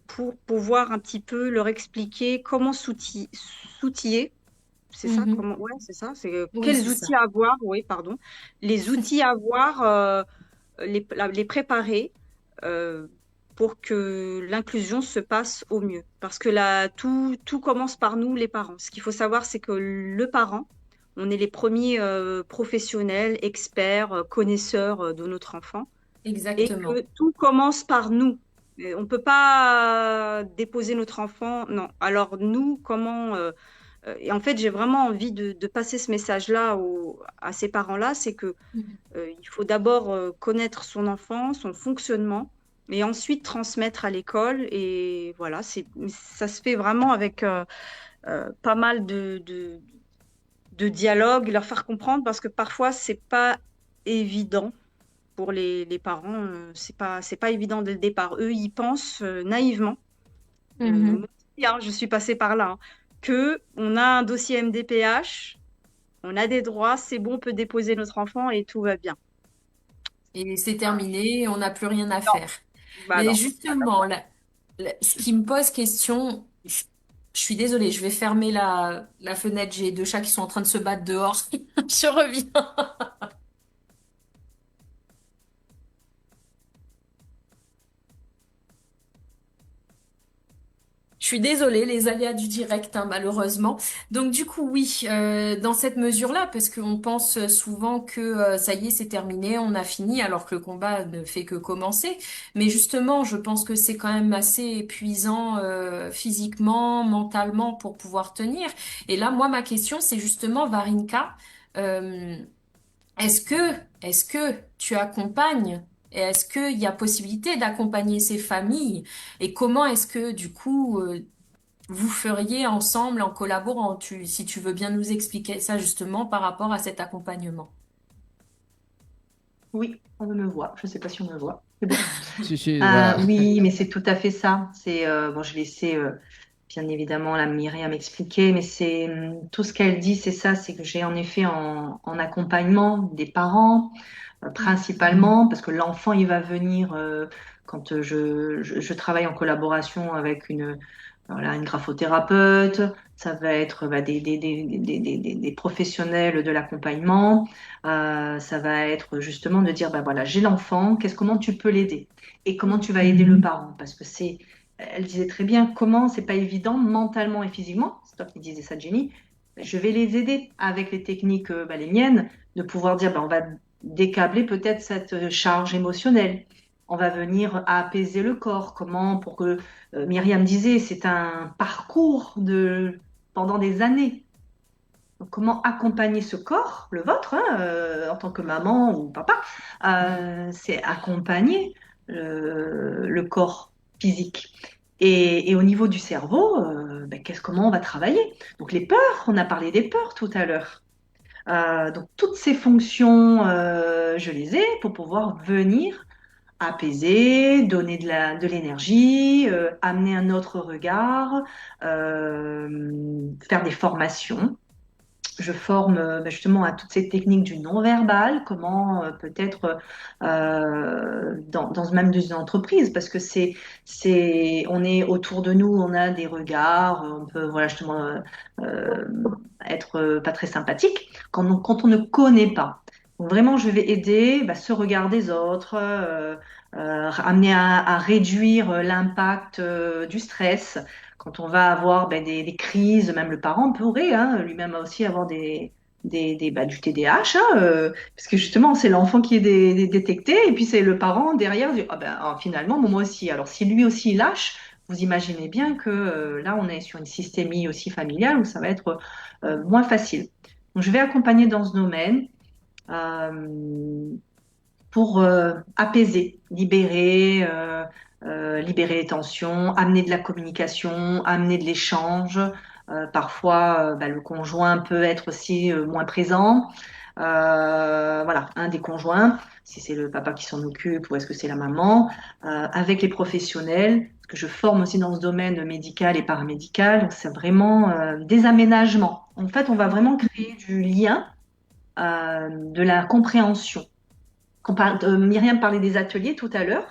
S5: pour pouvoir un petit peu leur expliquer comment s'outiller. C'est ça, comment? Ouais, c'est ça.
S2: Oui,
S5: Quels
S2: c'est
S5: outils
S2: ça.
S5: avoir? Oui, pardon. Les outils à avoir, les préparer pour que l'inclusion se passe au mieux. Parce que là, tout commence par nous, les parents. Ce qu'il faut savoir, c'est que le parent, on est les premiers professionnels, experts, connaisseurs de notre enfant. Et
S2: Exactement.
S5: que tout commence par nous. Et on ne peut pas déposer notre enfant. Non. Alors nous, comment et en fait, j'ai vraiment envie de passer ce message-là à ces parents-là, c'est que il faut d'abord connaître son enfant, son fonctionnement, et ensuite transmettre à l'école. Et voilà, ça se fait vraiment avec pas mal de dialogue, leur faire comprendre, parce que parfois, c'est pas évident pour les parents. C'est pas évident dès le départ. Eux, ils pensent naïvement. Moi aussi, hein, je suis passée par là, hein, que on a un dossier MDPH, on a des droits, c'est bon, on peut déposer notre enfant et tout va bien.
S2: Et c'est terminé, on n'a plus rien à
S5: Non,
S2: faire.
S5: bah
S2: Mais
S5: non.
S2: justement, ce qui me pose question, je suis désolée, je vais fermer la fenêtre. J'ai deux chats qui sont en train de se battre dehors. Je reviens. Je suis désolée, les aléas du direct, hein, malheureusement. Donc du coup, oui, dans cette mesure-là, parce qu'on pense souvent que ça y est, c'est terminé, on a fini, alors que le combat ne fait que commencer. Mais justement, je pense que c'est quand même assez épuisant physiquement, mentalement, pour pouvoir tenir. Et là, moi, ma question, c'est justement, Varinka, euh, est-ce que, est-ce que tu accompagnes et est-ce qu'il y a possibilité d'accompagner ces familles? Et comment est-ce que, du coup, vous feriez ensemble en collaborant? Si tu veux bien nous expliquer ça justement par rapport à cet accompagnement.
S3: Oui, on me voit. Je ne sais pas si on me voit. C'est bon.
S1: Voilà.
S3: Oui, mais c'est tout à fait ça. C'est bon, je vais laisser bien évidemment la Myriam m'expliquer, mais c'est tout ce qu'elle dit, c'est ça, c'est que j'ai en effet en accompagnement des parents, principalement, parce que l'enfant il va venir quand je travaille en collaboration avec une graphothérapeute, ça va être des professionnels de l'accompagnement, ça va être justement de dire, bah voilà, j'ai l'enfant, comment tu peux l'aider et comment tu vas aider le parent, parce que elle disait très bien comment c'est pas évident mentalement et physiquement, c'est toi qui disais ça, Jenny, je vais les aider avec les techniques, les miennes, de pouvoir dire, bah, on va décabler peut-être cette charge émotionnelle. On va venir apaiser le corps. Comment, pour que Myriam disait, c'est un parcours pendant des années. Donc, comment accompagner ce corps, le vôtre, hein, en tant que maman ou papa, c'est accompagner le corps physique. Et au niveau du cerveau, comment on va travailler? Donc les peurs, on a parlé des peurs tout à l'heure. Donc toutes ces fonctions, je les ai pour pouvoir venir apaiser, donner de l'énergie, amener un autre regard, faire des formations. Je forme justement à toutes ces techniques du non-verbal, comment peut-être même dans une entreprise, parce que on est autour de nous, on a des regards, on peut voilà justement euh, être pas très sympathique quand on ne connaît pas. Donc vraiment, je vais aider ce regard des autres, amener à réduire l'impact du stress quand on va avoir des crises, même le parent pourrait lui-même aussi avoir du TDAH, parce que justement, c'est l'enfant qui est détecté, et puis c'est le parent derrière, dit, finalement, moi aussi. Alors, si lui aussi lâche, vous imaginez bien que là, on est sur une systémie aussi familiale où ça va être moins facile. Donc, je vais accompagner dans ce domaine pour apaiser, libérer les tensions, amener de la communication, amener de l'échange. Parfois, le conjoint peut être aussi moins présent. Voilà, un des conjoints, si c'est le papa qui s'en occupe ou est-ce que c'est la maman, avec les professionnels, parce que je forme aussi dans ce domaine médical et paramédical, donc c'est vraiment des aménagements. En fait, on va vraiment créer du lien, de la compréhension. Myriam parlait des ateliers tout à l'heure.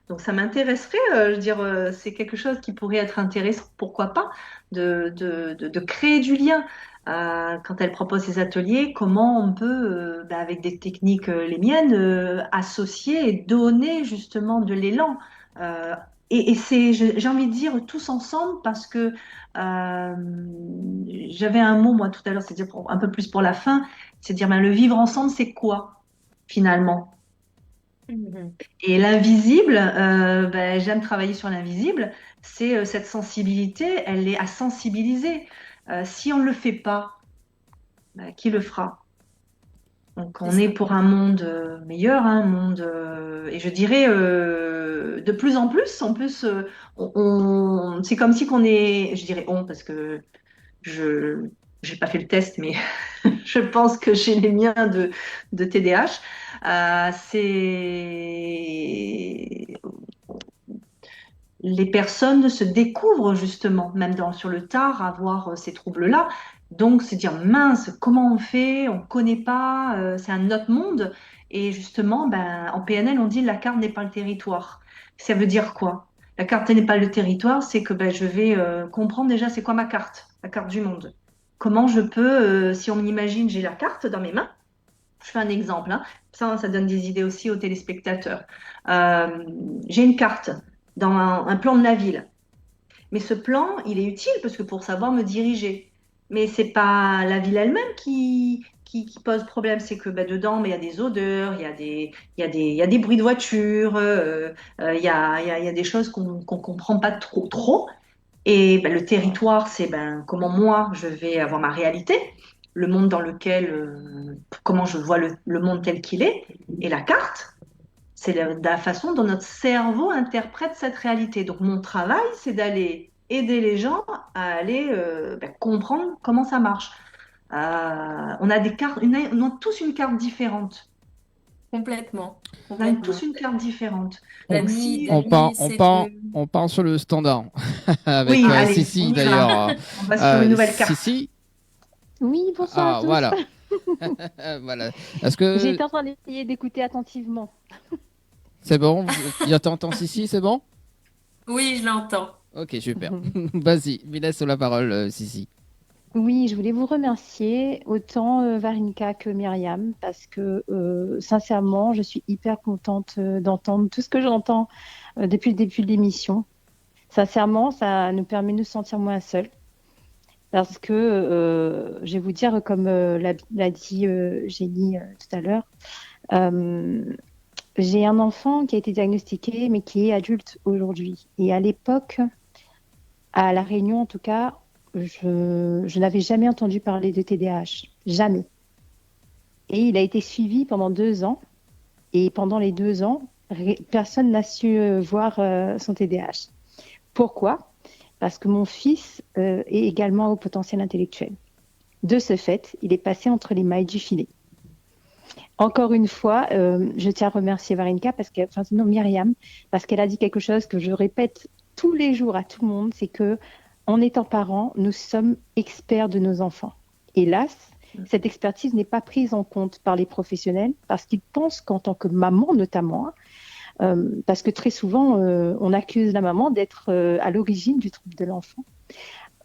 S3: Donc ça m'intéresserait, je veux dire, c'est quelque chose qui pourrait être intéressant, pourquoi pas, de créer du lien. Quand elle propose ces ateliers, comment on peut, avec des techniques, les miennes, associer et donner justement de l'élan. Et j'ai envie de dire tous ensemble parce que j'avais un mot, moi, tout à l'heure, c'est dire un peu plus pour la fin, c'est dire le vivre ensemble, c'est quoi finalement?
S2: Mhm.
S3: Et l'invisible, j'aime travailler sur l'invisible, c'est cette sensibilité, elle est à sensibiliser. Si on ne le fait pas, qui le fera? Donc on
S2: C'est
S3: est
S2: ça.
S3: pour un monde meilleur, un monde, et je dirais de plus en plus, c'est comme si qu'on est, je dirais on, parce que je n'ai pas fait le test, mais je pense que j'ai les miens de TDAH. Les personnes se découvrent justement, même sur le tard, avoir ces troubles-là. Donc, se dire, mince, comment on fait? On ne connaît pas, c'est un autre monde. Et justement, en PNL, on dit la carte n'est pas le territoire. Ça veut dire quoi? La carte n'est pas le territoire, c'est que je vais comprendre déjà c'est quoi ma carte, la carte du monde. Comment je peux, si on m'imagine, j'ai la carte dans mes mains, je fais un exemple, hein. Ça donne des idées aussi aux téléspectateurs. J'ai une carte dans un plan de la ville. Mais ce plan, il est utile parce que pour savoir me diriger. Mais c'est pas la ville elle-même qui pose problème. C'est que dedans, mais il y a des odeurs, il y a des bruits de voiture, il y a des choses qu'on comprend pas trop. Et le territoire, c'est comment moi je vais avoir ma réalité, le monde dans lequel, comment je vois le monde tel qu'il est, et la carte. C'est la façon dont notre cerveau interprète cette réalité. Donc mon travail, c'est d'aller aider les gens à aller comprendre comment ça marche. On a des cartes, on a tous une carte différente.
S2: Complètement,
S3: On a tous
S2: complètement.
S3: une carte différente.
S1: On,
S3: Donc si,
S2: Dany, c'est de...
S1: on part sur le standard avec
S3: oui, allez, on
S1: Sissi
S3: y va.
S1: d'ailleurs.
S3: On va sur une nouvelle carte.
S1: Sissi,
S7: Oui, bonsoir à tous.
S1: voilà. Voilà. Est-ce que
S7: J'étais en train d'essayer d'écouter attentivement.
S1: c'est bon? T'entends Sissi, c'est bon?
S2: Oui, je l'entends.
S1: Ok, super. Vas-y, je laisse la parole, Sissi.
S7: Oui, je voulais vous remercier, autant Varinka que Myriam, parce que sincèrement, je suis hyper contente d'entendre tout ce que j'entends depuis le début de l'émission. Sincèrement, ça nous permet de nous sentir moins seuls. Parce que, je vais vous dire, comme l'a dit Génie tout à l'heure, j'ai un enfant qui a été diagnostiqué, mais qui est adulte aujourd'hui. Et à l'époque, à La Réunion en tout cas, je n'avais jamais entendu parler de TDAH. Jamais. Et il a été suivi pendant 2 ans. Et pendant les 2 ans, personne n'a su voir son TDAH. Pourquoi ? Parce que mon fils est également au potentiel intellectuel. De ce fait, il est passé entre les mailles du filet. Encore une fois, je tiens à remercier Varinka, sinon Myriam, parce qu'elle a dit quelque chose que je répète tous les jours à tout le monde, c'est que en étant parents, nous sommes experts de nos enfants. Hélas, cette expertise n'est pas prise en compte par les professionnels parce qu'ils pensent qu'en tant que maman notamment, parce que très souvent, on accuse la maman d'être à l'origine du trouble de l'enfant.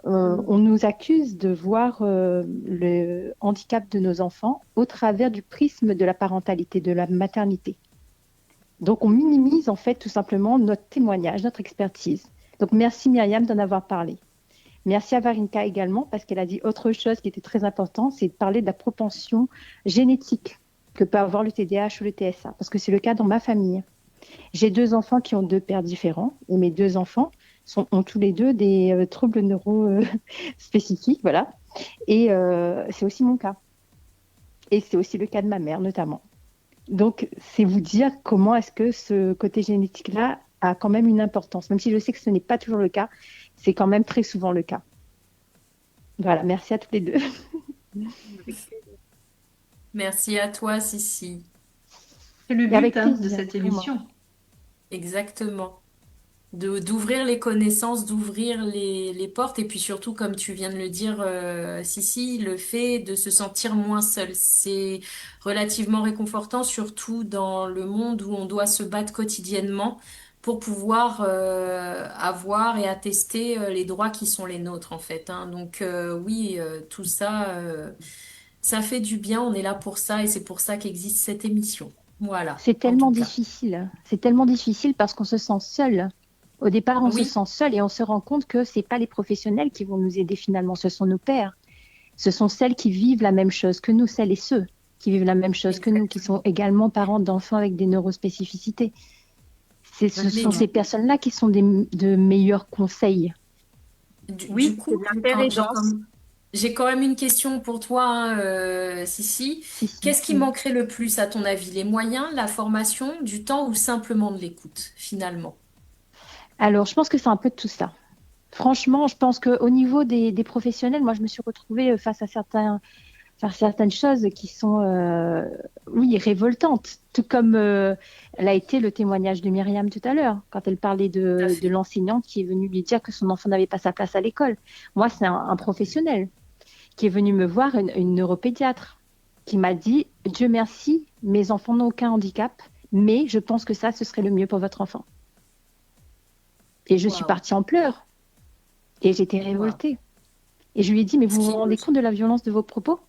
S7: On nous accuse de voir le handicap de nos enfants au travers du prisme de la parentalité, de la maternité. Donc, on minimise en fait tout simplement notre témoignage, notre expertise. Donc, merci Myriam d'en avoir parlé. Merci à Varinka également parce qu'elle a dit autre chose qui était très important, c'est de parler de la propension génétique que peut avoir le TDAH ou le TSA, parce que c'est le cas dans ma famille. J'ai 2 enfants qui ont 2 pères différents et mes 2 enfants ont tous les 2 des troubles neuro-spécifiques, voilà. Et c'est aussi mon cas. Et c'est aussi le cas de ma mère notamment. Donc, c'est vous dire comment est-ce que ce côté génétique-là a quand même une importance. Même si je sais que ce n'est pas toujours le cas, c'est quand même très souvent le cas. Voilà, merci à tous les 2.
S2: Merci à toi, Sissi.
S3: C'est le
S7: Et avec
S3: but de
S7: plaisir,
S3: cette
S7: vraiment.
S3: émission.
S2: Exactement. D'ouvrir les connaissances, d'ouvrir les portes, et puis surtout, comme tu viens de le dire, Sissi, le fait de se sentir moins seul. C'est relativement réconfortant, surtout dans le monde où on doit se battre quotidiennement pour pouvoir avoir et attester les droits qui sont les nôtres, en fait, hein. Donc oui, tout ça, ça fait du bien, on est là pour ça, et c'est pour ça qu'existe cette émission. Voilà,
S7: C'est
S2: en
S7: tellement
S2: tout cas.
S7: difficile. C'est tellement difficile parce qu'on se sent seul. Au départ, on se
S2: Oui,
S7: sent seul et on se rend compte que c'est pas les professionnels qui vont nous aider finalement, ce sont nos pairs. Ce sont celles qui vivent la même chose que nous, celles et ceux qui vivent la même chose que nous, qui sont également parents d'enfants avec des neurospécificités. Ce sont
S2: mais
S7: ces personnes-là qui sont de meilleurs conseils.
S2: du
S5: Oui,
S2: coup,
S5: c'est de la pérédance.
S2: j'ai quand même une question pour toi, hein, Sissi.
S7: Si, si.
S2: Qu'est-ce qui manquerait le plus à ton avis? Les moyens, la formation, du temps ou simplement de l'écoute, finalement?
S7: Alors, je pense que c'est un peu de tout ça. Franchement, je pense qu'au niveau des professionnels, moi, je me suis retrouvée face à certaines choses qui sont, oui, révoltantes. Tout comme l'a été le témoignage de Myriam tout à l'heure, quand elle parlait
S2: Tout à
S7: de
S2: fait.
S7: l'enseignante qui est venue lui dire que son enfant n'avait pas sa place à l'école. Moi, c'est un professionnel qui est venu me voir, une neuropédiatre, qui m'a dit, Dieu merci, mes enfants n'ont aucun handicap, mais je pense que ça, ce serait le mieux pour votre enfant. Et je suis
S2: Waouh,
S7: partie en pleurs. Et j'étais
S2: waouh.
S7: révoltée. Et je lui ai dit, mais
S2: Ce
S7: vous vous
S2: qui
S7: rendez compte de la violence de vos propos?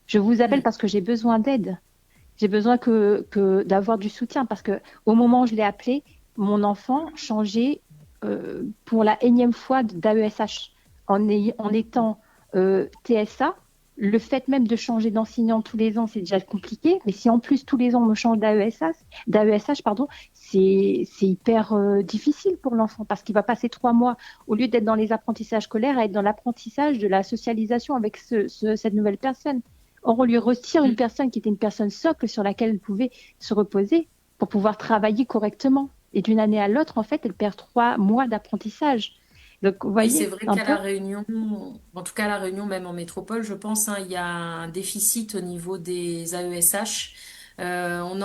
S7: Je vous appelle
S2: Hmm.
S7: parce que j'ai besoin d'aide. J'ai besoin d'avoir du soutien parce que au moment où je l'ai appelé, mon enfant changeait pour la énième fois d'AESH en étant TSA. Le fait même de changer d'enseignant tous les ans, c'est déjà compliqué. Mais si en plus tous les ans on me change d'AESH, c'est hyper difficile pour l'enfant parce qu'il va passer 3 mois, au lieu d'être dans les apprentissages scolaires, à être dans l'apprentissage de la socialisation avec cette nouvelle personne. Or, on lui retire une personne qui était une personne socle sur laquelle elle pouvait se reposer pour pouvoir travailler correctement. Et d'une année à l'autre, en fait, elle perd 3 mois d'apprentissage. Donc, vous
S2: Oui,
S7: voyez,
S2: c'est vrai
S7: un
S2: qu'à
S7: peu.
S2: La Réunion, en tout cas à La Réunion, même en métropole, je pense, il y a un déficit au niveau des AESH. On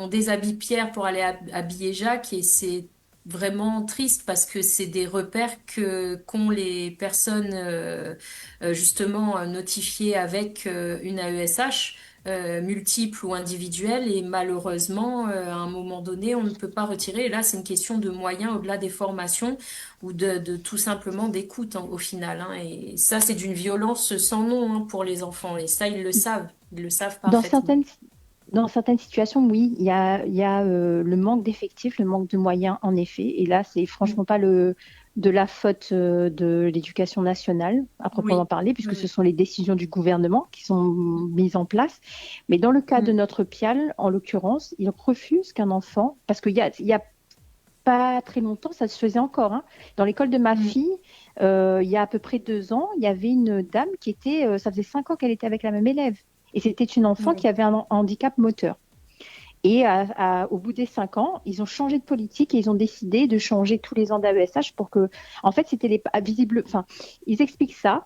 S2: déshabille Pierre pour aller habiller Jacques et c'est vraiment triste parce que c'est des repères qu'ont les personnes justement notifiées avec une AESH. Multiples ou individuelles et malheureusement à un moment donné on ne peut pas retirer et là c'est une question de moyens au-delà des formations ou de tout simplement d'écoute au final et ça c'est d'une violence sans nom pour les enfants et ça ils le savent
S7: Dans
S2: parfaitement.
S7: dans certaines situations, oui, il y a le manque d'effectifs, le manque de moyens, en effet. Et là, c'est franchement pas de la faute de l'éducation nationale, à proprement
S2: Oui,
S7: parler, puisque ce
S2: oui.
S7: sont les décisions du gouvernement qui sont mises en place. Mais dans le cas de notre PIAL, en l'occurrence, il refuse qu'un enfant, parce qu'il y a pas très longtemps, ça se faisait encore. Hein. Dans l'école de ma fille, il y a à peu près 2 ans, il y avait une dame qui était, ça faisait 5 ans qu'elle était avec la même élève. Et c'était une enfant qui avait un handicap moteur. Et au bout des 5 ans, ils ont changé de politique et ils ont décidé de changer tous les ans d'AESH pour que, en fait, c'était ils expliquent ça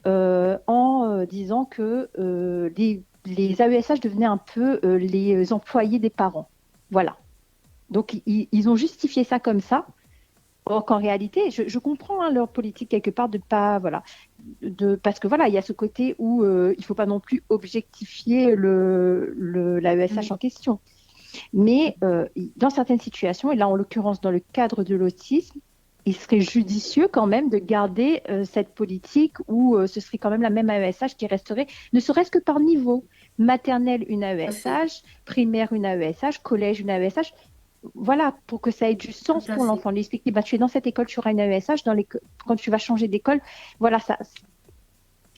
S7: en disant que les AESH devenaient un peu les employés des parents. Voilà. Donc, ils ont justifié ça comme ça. Or qu'en réalité, je comprends leur politique quelque part de pas, voilà, parce que voilà, il y a ce côté où il faut pas non plus objectifier l'AESH en question. Mais dans certaines situations, et là en l'occurrence dans le cadre de l'autisme, il serait judicieux quand même de garder cette politique où ce serait quand même la même AESH qui resterait, ne serait-ce que par niveau. Maternelle, une AESH, primaire, une AESH, collège, une AESH. Voilà, pour que ça ait du sens pour l'enfant. Lui expliquer, tu es dans cette école, tu auras une AESH, quand tu vas changer d'école, voilà,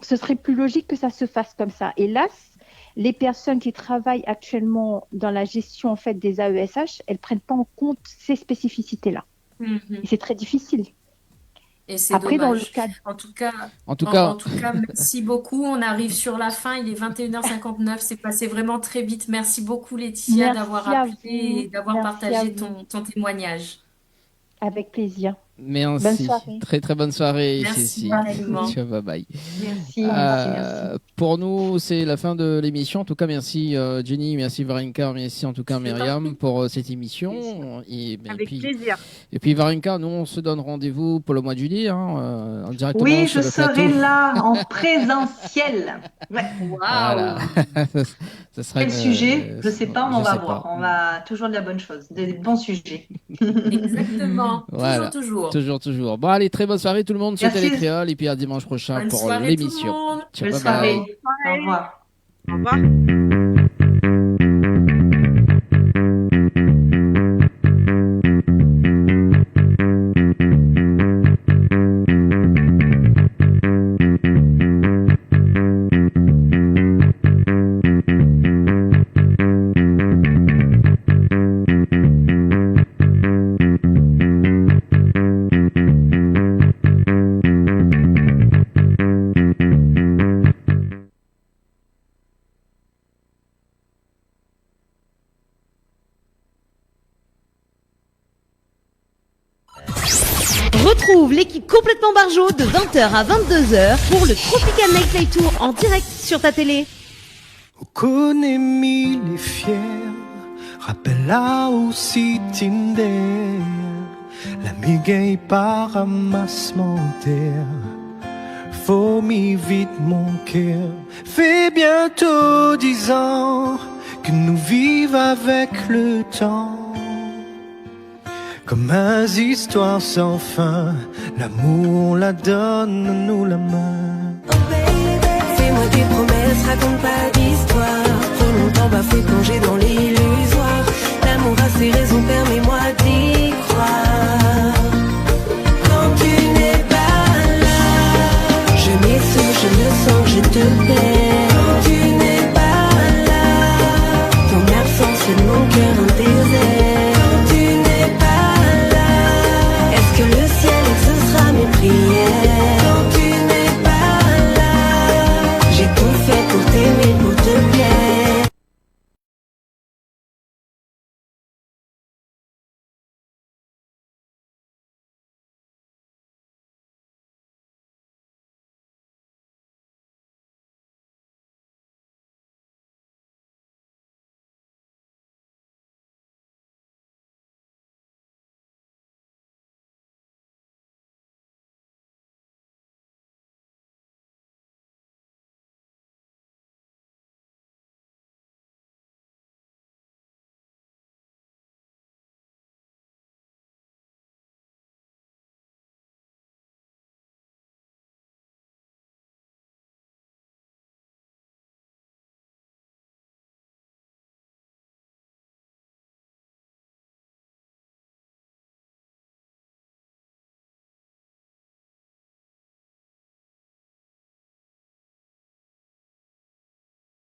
S7: ce serait plus logique que ça se fasse comme ça. Hélas, les personnes qui travaillent actuellement dans la gestion en fait, des AESH, elles ne prennent pas en compte ces spécificités-là. Et c'est très difficile.
S2: Et c'est
S7: Après, dans le
S2: dommage.
S7: cadre...
S2: En tout cas,
S1: En tout cas,
S2: merci beaucoup. On arrive sur la fin. Il est 21h59. C'est passé vraiment très vite. Merci beaucoup, Laetitia, d'avoir
S7: Merci à
S2: appelé
S7: vous.
S2: et d'avoir
S7: Merci à
S2: partagé
S7: vous.
S2: ton témoignage.
S7: Avec plaisir.
S1: merci.
S7: Bonne soirée.
S1: Très très bonne soirée.
S2: Merci
S1: Cécile.
S2: pareillement.
S1: Bye bye.
S7: Merci.
S1: Pour nous, c'est la fin de l'émission. En tout cas, merci Jenny, merci Varenka, merci en tout cas Myriam pour cette émission.
S5: Avec plaisir.
S1: Et puis Varenka, nous on se donne rendez-vous pour le mois de juillet, directement
S3: Oui,
S1: sur
S3: je
S1: le
S3: serai
S1: plateau.
S3: là en présentiel. Ouais.
S1: Voilà. Ça sera
S3: Quel sujet? Je ne sais pas, mais on
S1: je
S3: va
S1: sais
S3: voir.
S1: pas.
S3: On va toujours de la bonne chose, des bons sujets.
S2: Exactement.
S1: Voilà.
S2: Toujours.
S1: Toujours. Bon, allez, très bonne soirée tout le monde sur
S3: Merci.
S1: Télécréole et puis à dimanche prochain
S2: Bonne
S1: pour
S2: soirée tout le
S1: l'émission.
S2: monde.
S1: Ciao,
S3: Bonne
S1: bye bye.
S3: soirée. Au revoir.
S5: Au revoir.
S8: Retrouve l'équipe complètement barjo de 20h à 22h pour le Tropical Nightplay Tour en direct sur ta télé.
S9: Konemi les fiers, rappelle-la aussi Tinder, l'ami gay par amassement d'air. Faut m'y vite mon cœur, fait bientôt 10 ans que nous vivons avec le temps. Comme un histoire sans fin, l'amour on la donne, nous la main.
S10: Oh baby, fais-moi des promesses, raconte pas d'histoire. Trop longtemps bafoué plongé dans l'illusoire. L'amour a ses raisons, permets-moi d'y croire. dans tes